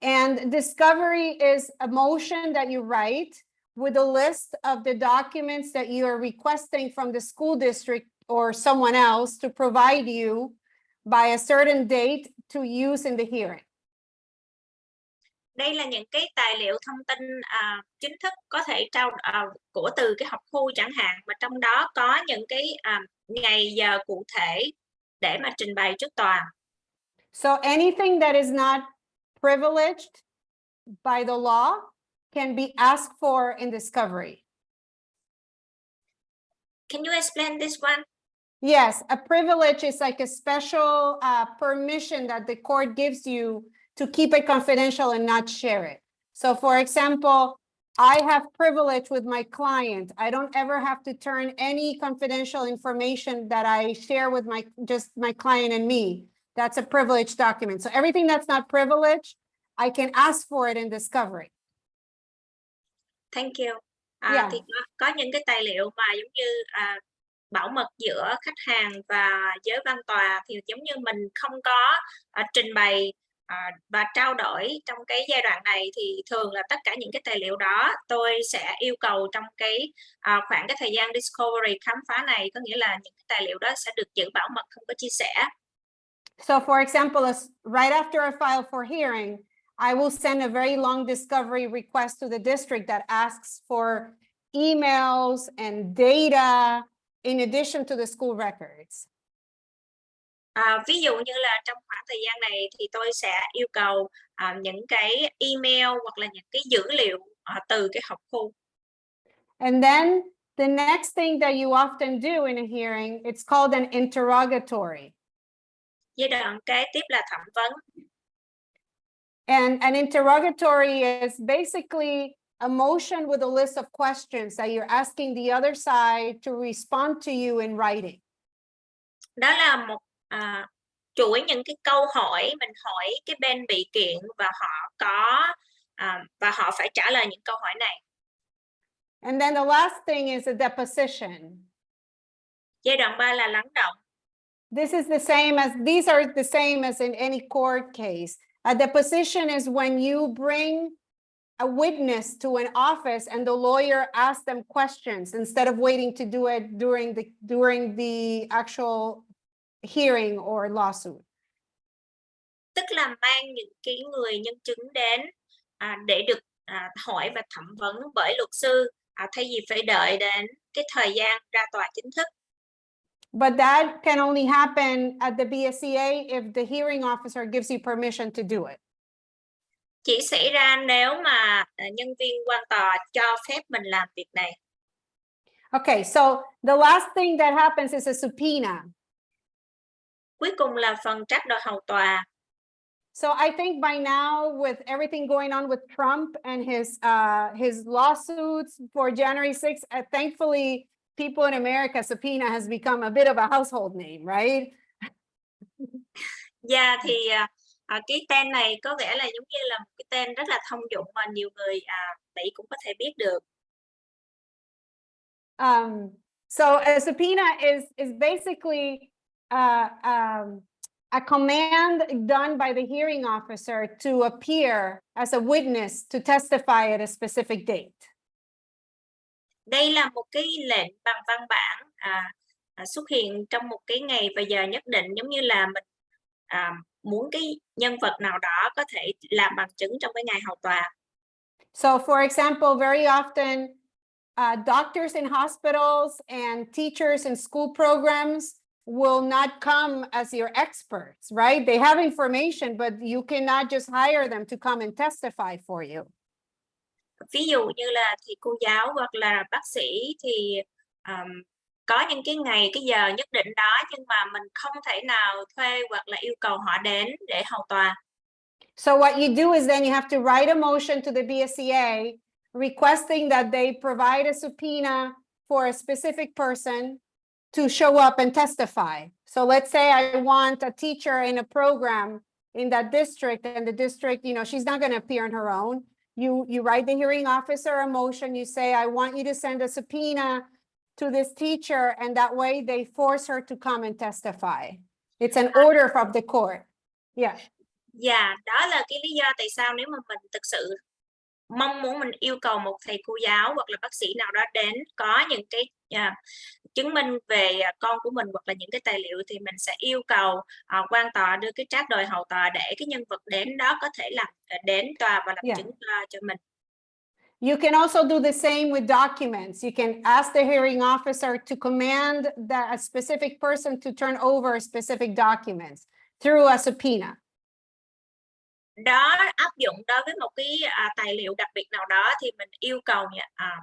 S2: And discovery is a motion that you write with a list of the documents that you are requesting from the school district or someone else to provide you by a certain date to use in the hearing.
S3: Đây là những cái tài liệu thông tin chính thức có thể của từ cái học khu chẳng hạn, mà trong đó có những cái ngày giờ cụ thể để mà trình bày trước tòa.
S2: So anything that is not privileged by the law can be asked for in discovery.
S3: Can you explain this one?
S2: Yes, a privilege is like a special permission that the court gives you to keep it confidential and not share it. So for example, I have privilege with my client. I don't ever have to turn any confidential information that I share with just my client and me. That's a privileged document. So everything that's not privileged, I can ask for it in discovery.
S3: Thank you.
S2: Yeah.
S3: Thì có những cái tài liệu mà giống như bảo mật giữa khách hàng và giới văn tòa, thì giống như mình không có trình bày và trao đổi trong cái giai đoạn này, thì thường là tất cả những cái tài liệu đó tôi sẽ yêu cầu trong cái khoảng cái thời gian discovery khám phá này, có nghĩa là những cái tài liệu đó sẽ được giữ bảo mật, không có chia sẻ.
S2: So for example, right after I file for hearing, I will send a very long discovery request to the district that asks for emails and data in addition to the school records.
S3: Ví dụ như là trong khoảng thời gian này thì tôi sẽ yêu cầu những cái email hoặc là những cái dữ liệu từ cái học khu.
S2: And then the next thing that you often do in a hearing, it's called an interrogatory.
S3: Giai đoạn kế tiếp là thẩm vấn.
S2: And an interrogatory is basically a motion with a list of questions that you're asking the other side to respond to you in writing.
S3: Đó là một chuỗi những cái câu hỏi mình hỏi cái bên bị kiện, và họ phải trả lời những câu hỏi này.
S2: And then the last thing is a deposition.
S3: Giai đoạn 3 là lắng động.
S2: These are the same as in any court case. A deposition is when you bring a witness to an office and the lawyer asks them questions instead of waiting to do it during the actual hearing or lawsuit.
S3: Tức là mang những cái người nhân chứng đến để được hỏi và thẩm vấn bởi luật sư, thay vì phải đợi đến cái thời gian ra tòa chính thức.
S2: But that can only happen at the BSEA if the hearing officer gives you permission to do it.
S3: Chỉ xảy ra nếu mà nhân viên quan tòa cho phép mình làm việc này.
S2: Okay, so the last thing that happens is a subpoena.
S3: Cuối cùng là phần trách đòi hầu tòa.
S2: So I think by now, with everything going on with Trump and his lawsuits for January 6th, thankfully, people in America, subpoena has become a bit of a household name, right?
S3: Dạ thì cái tên này có vẻ là giống như là một cái tên rất là thông dụng mà nhiều người Mỹ cũng có thể biết được.
S2: So a subpoena is basically a command done by the hearing officer to appear as a witness to testify at a specific date.
S3: Đây là một cái lệnh bằng văn bản xuất hiện trong một cái ngày và giờ nhất định, giống như là mình muốn cái nhân vật nào đó có thể làm bằng chứng trong cái ngày hầu tòa.
S2: So for example, very often doctors in hospitals and teachers in school programs will not come as your experts, right? They have information, but you cannot just hire them to come and testify for you.
S3: Ví dụ như là thầy cô giáo hoặc là bác sĩ thì có những cái ngày, cái giờ nhất định đó, nhưng mà mình không thể nào thuê hoặc là yêu cầu họ đến để hầu tòa.
S2: So what you do is then you have to write a motion to the BSEA requesting that they provide a subpoena for a specific person to show up and testify. So let's say I want a teacher in a program in that district, and the district, she's not going to appear on her own. You write the hearing officer a motion, you say, I want you to send a subpoena to this teacher, and that way they force her to come and testify. It's an order from the court. Yeah.
S3: Dạ, đó là cái lý do tại sao nếu mà mình thực sự mong muốn mình yêu cầu một thầy cô giáo hoặc là bác sĩ nào đó đến có những cái chứng minh về con của mình hoặc là những cái tài liệu, thì mình sẽ yêu cầu quan tòa đưa cái trác đòi hầu tòa để cái nhân vật đến đó có thể làm đến tòa và làm chứng cho mình.
S2: You can also do the same with documents. You can ask the hearing officer to command that a specific person to turn over specific documents through a subpoena.
S3: Đó áp dụng đối với một cái tài liệu đặc biệt nào đó thì mình yêu cầu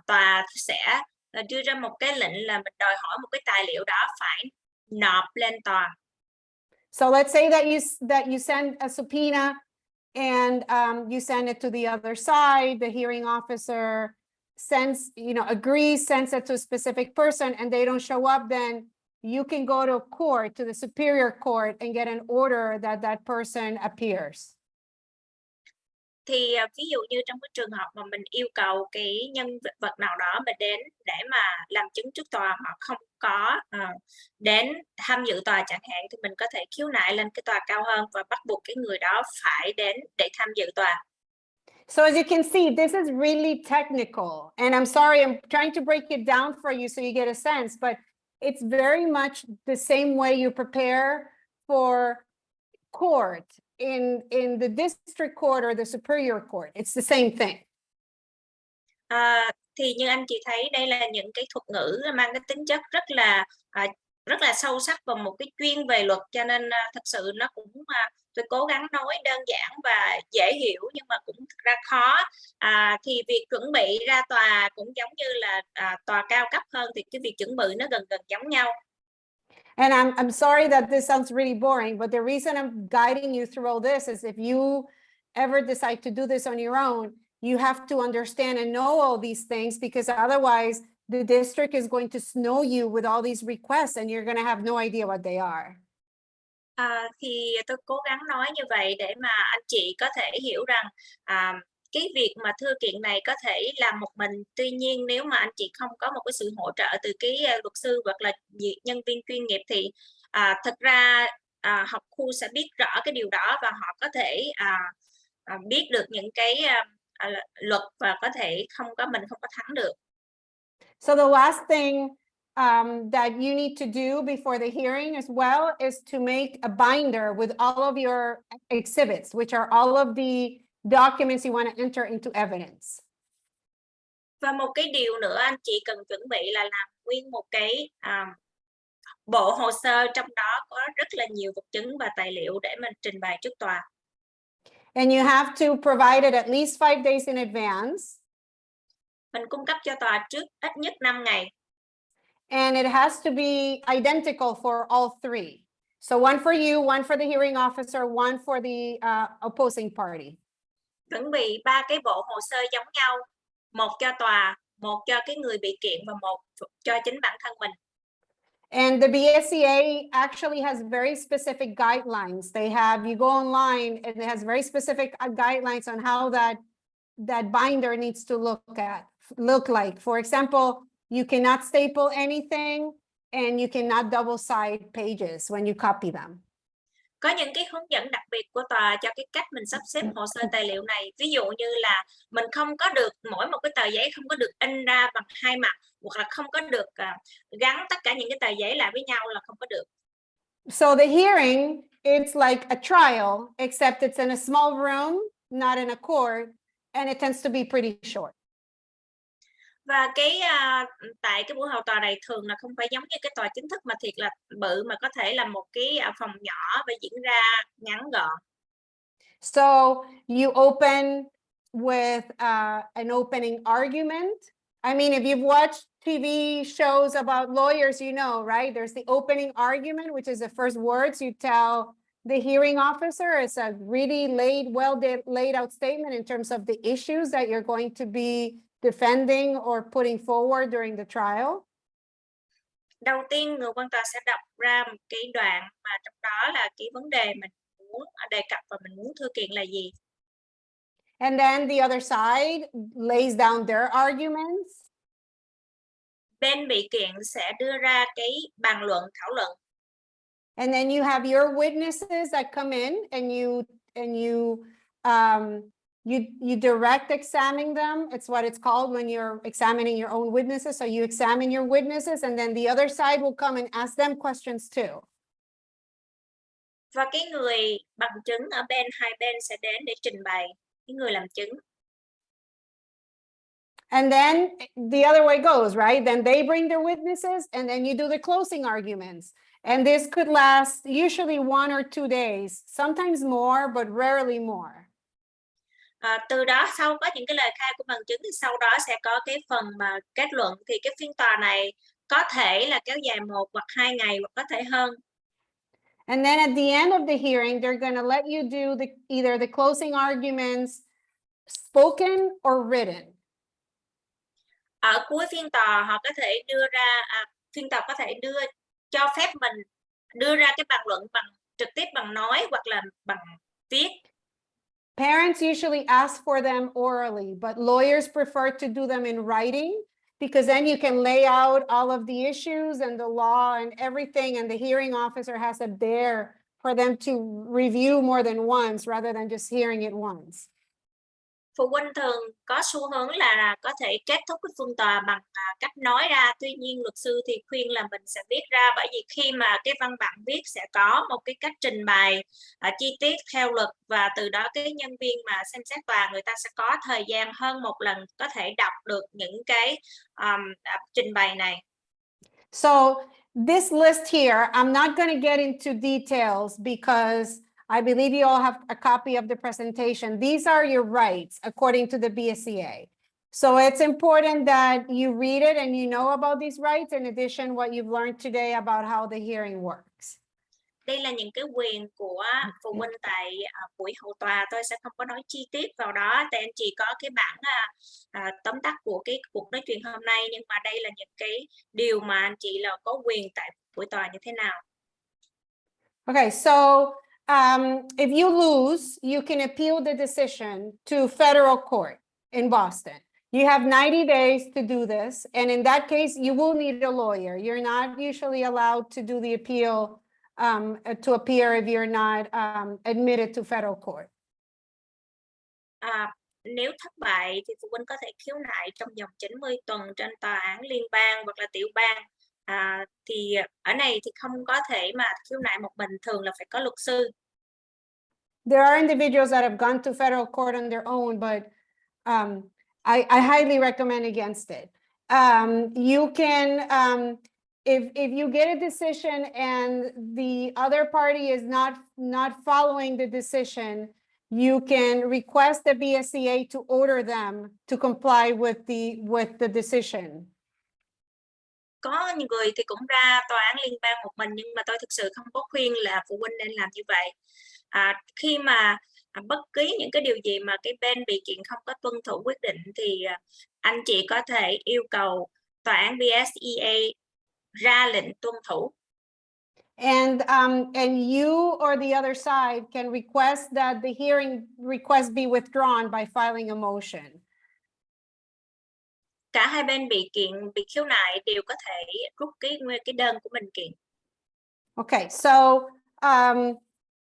S3: tòa sẽ đưa ra một cái lệnh là mình đòi hỏi một cái tài liệu đó phải nộp lên tòa.
S2: So let's say that you send a subpoena and you send it to the other side. The hearing officer agrees, sends it to a specific person, and they don't show up. Then you can go to court, to the superior court, and get an order that that person appears.
S3: Thì ví dụ như trong cái trường hợp mà mình yêu cầu cái nhân vật nào đó mà đến để mà làm chứng trước tòa, họ không có đến tham dự tòa chẳng hạn, thì mình có thể khiếu nại lên cái tòa cao hơn và bắt buộc cái người đó phải đến để tham dự tòa.
S2: So as you can see, this is really technical, and I'm sorry, I'm trying to break it down for you so you get a sense, but it's very much the same way you prepare for court in the district court or the superior court. It's the same thing.
S3: Thì như anh chị thấy, đây là những cái thuật ngữ mang cái tính chất rất là sâu sắc và một cái chuyên về luật, cho nên thật sự nó cũng tôi cố gắng nói đơn giản và dễ hiểu, nhưng mà cũng thực ra khó. Thì việc chuẩn bị ra tòa cũng giống như là tòa cao cấp hơn, thì cái việc chuẩn bị nó gần giống nhau.
S2: And I'm sorry that this sounds really boring, but the reason I'm guiding you through all this is if you ever decide to do this on your own, you have to understand and know all these things, because otherwise the district is going to snow you with all these requests and you're going to have no idea what they are.
S3: Thì tôi cố gắng nói như vậy để mà anh chị có thể hiểu rằng cái việc mà thư kiện này có thể làm một mình. Tuy nhiên nếu mà anh chị không có một cái sự hỗ trợ từ cái luật sư hoặc là nhân viên chuyên nghiệp thì thực ra học khu sẽ biết rõ cái điều đó, và họ có thể biết được những cái luật và có thể mình không có thắng được.
S2: So the last thing that you need to do before the hearing as well is to make a binder with all of your exhibits, which are all of the documents you want to enter into evidence.
S3: Và một cái điều nữa anh chị cần chuẩn bị là làm nguyên một cái bộ hồ sơ, trong đó có rất là nhiều vật chứng và tài liệu để mình trình bày trước tòa.
S2: And you have to provide it at least 5 days in advance.
S3: Mình cung cấp cho tòa trước ít nhất 5 ngày.
S2: And it has to be identical for all three. So one for you, one for the hearing officer, one for the opposing party.
S3: Chuẩn bị 3 cái bộ hồ sơ giống nhau, một cho tòa, một cho cái người bị kiện và một cho chính bản thân mình.
S2: And the BSEA actually has very specific guidelines. They have, you go online and it has very specific guidelines on how that binder needs to look like. For example, you cannot staple anything and you cannot double side pages when you copy them.
S3: Có những cái hướng dẫn đặc biệt của tòa cho cái cách mình sắp xếp hồ sơ tài liệu này. Ví dụ như là mình không có được, mỗi một cái tờ giấy không có được in ra bằng hai mặt, hoặc là không có được gắn tất cả những cái tờ giấy lại với nhau, là không có được.
S2: So the hearing, it's like a trial, except it's in a small room, not in a court, and it tends to be pretty short.
S3: Và tại cái buổi hầu tòa này thường là không phải giống như cái tòa chính thức mà thiệt là bự, mà có thể là một cái phòng nhỏ và diễn ra ngắn gọn.
S2: So you open with an opening argument. I mean, if you've watched TV shows about lawyers, you know, right? There's the opening argument, which is the first words you tell the hearing officer. It's a really laid out statement in terms of the issues that you're going to be defending or putting forward during the trial.
S3: Đầu tiên, người quan tòa sẽ đọc ra một cái đoạn mà trong đó là cái vấn đề mình muốn đề cập và mình muốn thưa kiện là gì.
S2: And then the other side lays down their arguments.
S3: Bên bị kiện sẽ đưa ra cái bàn luận, thảo luận.
S2: And then you have your witnesses that come in and you direct examine them. It's what it's called when you're examining your own witnesses. So you examine your witnesses and then the other side will come and ask them questions too.
S3: Và cái người bằng chứng ở hai bên sẽ đến để trình bày, cái người làm chứng.
S2: And then the other way goes, right? Then they bring their witnesses and then you do the closing arguments. And this could last usually 1 or 2 days, sometimes more, but rarely more.
S3: Từ đó sau có những cái lời khai của bằng chứng, thì sau đó sẽ có cái phần mà kết luận. Thì cái phiên tòa này có thể là kéo dài 1 hoặc 2 ngày, hoặc có thể hơn.
S2: And then at the end of the hearing, they're going to let you do either the closing arguments spoken or written.
S3: Ở cuối phiên tòa họ có thể đưa ra, phiên tòa có thể cho phép mình đưa ra cái bàn luận trực tiếp bằng nói hoặc là bằng viết.
S2: Parents usually ask for them orally, but lawyers prefer to do them in writing because then you can lay out all of the issues and the law and everything, and the hearing officer has it there for them to review more than once rather than just hearing it once.
S3: Phụ huynh thường có xu hướng là có thể kết thúc cái phiên tòa bằng cách nói ra. Tuy nhiên luật sư thì khuyên là mình sẽ viết ra, bởi vì khi mà cái văn bản viết sẽ có một cái cách trình bày chi tiết theo luật, và từ đó cái nhân viên mà xem xét tòa người ta sẽ có thời gian hơn một lần có thể đọc được những cái trình bày này.
S2: So this list here, I'm not going to get into details because I believe you all have a copy of the presentation. These are your rights according to the BSEA. So it's important that you read it and you know about these rights. In addition, what you've learned today about how the hearing works.
S3: Đây là những cái quyền của phụ huynh tại buổi hậu tòa. Tôi sẽ không có nói chi tiết vào đó, tại anh chị có cái bản tóm tắt của cái cuộc nói chuyện hôm nay, nhưng mà đây là những cái điều mà anh chị là có quyền tại buổi tòa như thế nào.
S2: Okay, so if you lose, you can appeal the decision to federal court in Boston. You have 90 days to do this. And in that case, you will need a lawyer. You're not usually allowed to do the appeal to appear if you're not admitted to federal court.
S3: Nếu thất bại thì phụ huynh có thể khiếu nại trong vòng 90 tuần trên tòa án liên bang hoặc là tiểu bang. Thì ở này thì không có thể mà khiếu nại một mình, thường là phải có luật sư.
S2: There are individuals that have gone to federal court on their own, but I highly recommend against it. You can, if you get a decision and the other party is not following the decision, you can request the BSEA to order them to comply with the decision.
S3: Có những người thì cũng ra tòa án liên bang một mình, nhưng mà tôi thực sự không có khuyên là phụ huynh nên làm như vậy. Khi mà bất kỳ những cái điều gì mà cái bên bị kiện không có tuân thủ quyết định thì anh chị có thể yêu cầu tòa án BSEA ra lệnh tuân thủ.
S2: And you or the other side can request that the hearing request be withdrawn by filing a motion.
S3: Cả hai bên bị khiếu nại đều có thể rút cái đơn của mình kiện.
S2: Okay, so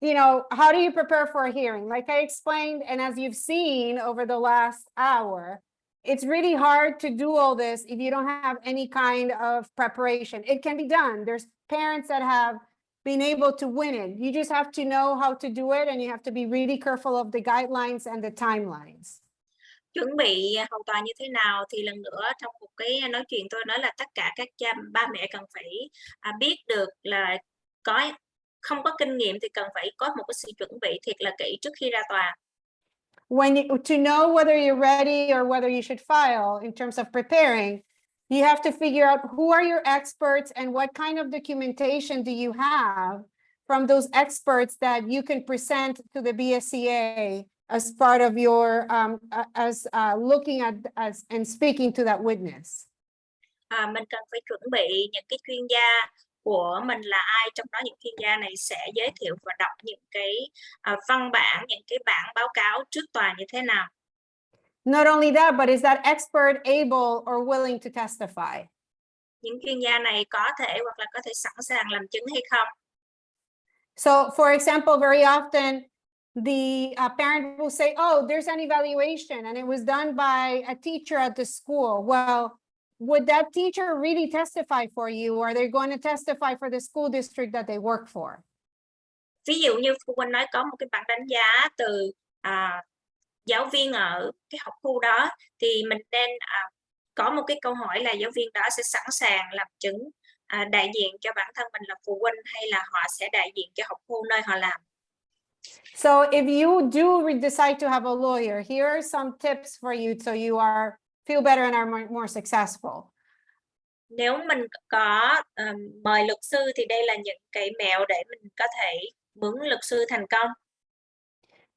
S2: you know, how do you prepare for a hearing? Like I explained, and as you've seen over the last hour, it's really hard to do all this if you don't have any kind of preparation. It can be done. There's parents that have been able to win it. You just have to know how to do it, and you have to be really careful of the guidelines and the timelines.
S3: Chuẩn bị hầu tòa như thế nào thì lần nữa trong một cái nói chuyện tôi nói là tất cả các ba mẹ cần phải biết được là không có kinh nghiệm thì cần phải có một cái sự chuẩn bị thiệt là kỹ trước khi ra tòa.
S2: To know whether you're ready or whether you should file in terms of preparing, you have to figure out who are your experts and what kind of documentation do you have from those experts that you can present to the BSEA as part of your looking at and speaking to that witness.
S3: Mình cần phải chuẩn bị những cái chuyên gia của mình là ai, trong đó những chuyên gia này sẽ giới thiệu và đọc những cái văn bản, những cái bản báo cáo trước tòa như thế nào.
S2: Not only that, but is that expert able or willing to testify?
S3: Những chuyên gia này có thể hoặc là có thể sẵn sàng làm chứng hay không?
S2: So, for example, very often the parent will say, oh, there's an evaluation and it was done by a teacher at the school. Well, would that teacher really testify for you, or are they going to testify for the school district that they work for?
S3: Ví dụ như phụ huynh nói có một cái bản đánh giá từ giáo viên ở cái học khu đó, thì mình nên có một cái câu hỏi là giáo viên đó sẽ sẵn sàng làm chứng đại diện cho bản thân mình là phụ huynh, hay là họ sẽ đại diện cho học khu nơi họ làm.
S2: So if you do decide to have a lawyer, here are some tips for you so you feel better and are more successful.
S3: Nếu mình có mời luật sư thì đây là những cái mẹo để mình có thể mượn luật sư thành công.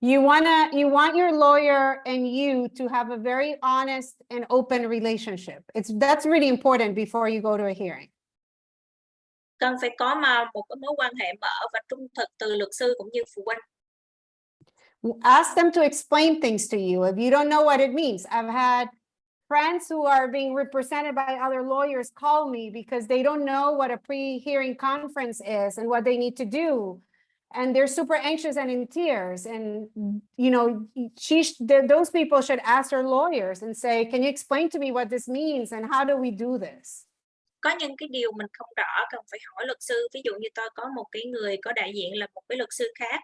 S2: You want your lawyer and you to have a very honest and open relationship. That's really important before you go to a hearing.
S3: Cần phải có một cái mối quan hệ mở và trung thực từ luật sư cũng như phụ huynh.
S2: Ask them to explain things to you if you don't know what it means. I've had friends who are being represented by other lawyers call me because they don't know what a pre-hearing conference is and what they need to do. And they're super anxious and in tears. And, you know, those people should ask their lawyers and say, can you explain to me what this means and how do we do this?
S3: Có những cái điều mình không rõ cần phải hỏi luật sư. Ví dụ như tôi có một cái người có đại diện là một cái luật sư khác.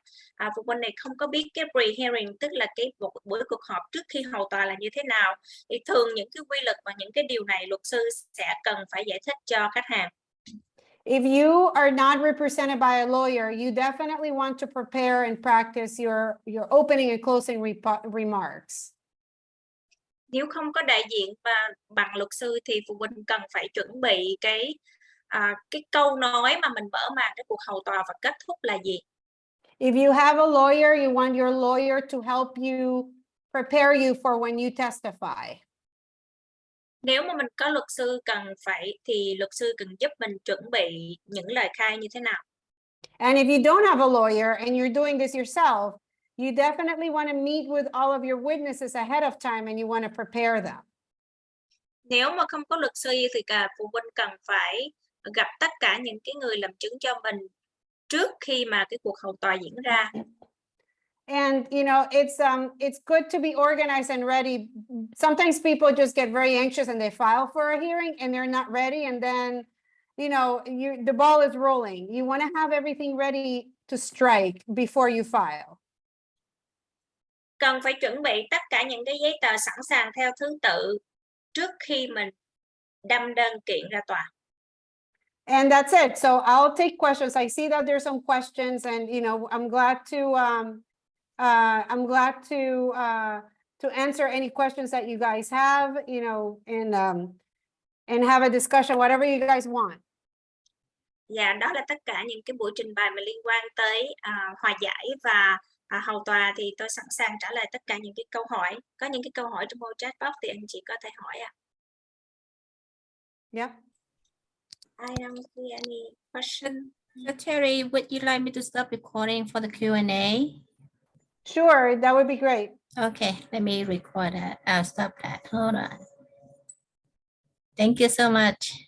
S3: Phụ huynh này không có biết cái pre-hearing, tức là một buổi cuộc họp trước khi hầu tòa là như thế nào. Thì thường những cái quy luật và những cái điều này luật sư sẽ cần phải giải thích cho khách hàng.
S2: If you are not represented by a lawyer, you definitely want to prepare and practice your opening and closing remarks.
S3: Nếu không có đại diện và bằng luật sư thì phụ huynh cần phải chuẩn bị cái câu nói mà mình mở màn cái cuộc hầu tòa và kết thúc là gì.
S2: If you have a lawyer, you want your lawyer to help you prepare you for when you testify.
S3: Nếu mà mình có luật sư thì luật sư cần giúp mình chuẩn bị những lời khai như thế nào.
S2: And if you don't have a lawyer and you're doing this yourself, you definitely want to meet with all of your witnesses ahead of time and you want to prepare them.
S3: Nếu mà không có luật sư thì cả phụ huynh cần phải gặp tất cả những cái người làm chứng cho mình trước khi mà cái cuộc hầu tòa diễn ra.
S2: And you know, it's good to be organized and ready. Sometimes people just get very anxious and they file for a hearing and they're not ready, and then you know, the ball is rolling. You want to have everything ready to strike before you file.
S3: cần phải chuẩn bị tất cả những cái giấy tờ sẵn sàng theo thứ tự trước khi mình đâm đơn kiện ra tòa.
S2: And that's it. So I'll take questions. I see that there's some questions, and I'm glad to answer any questions that you guys have, and have a discussion, whatever you guys want.
S3: Dạ, đó là tất cả những cái buổi trình bày mà liên quan tới hòa giải và hầu tòa, thì tôi sẵn sàng trả lời tất cả những cái câu hỏi. Có những cái câu hỏi trong ô chat box thì anh chị có thể hỏi ạ.
S2: Yep.
S3: I don't see any question.
S4: So Terry, would you like me to stop recording for the Q&A?
S2: Sure, that would be great.
S4: Okay, let me record that. I'll stop that. Hold on. Thank you so much.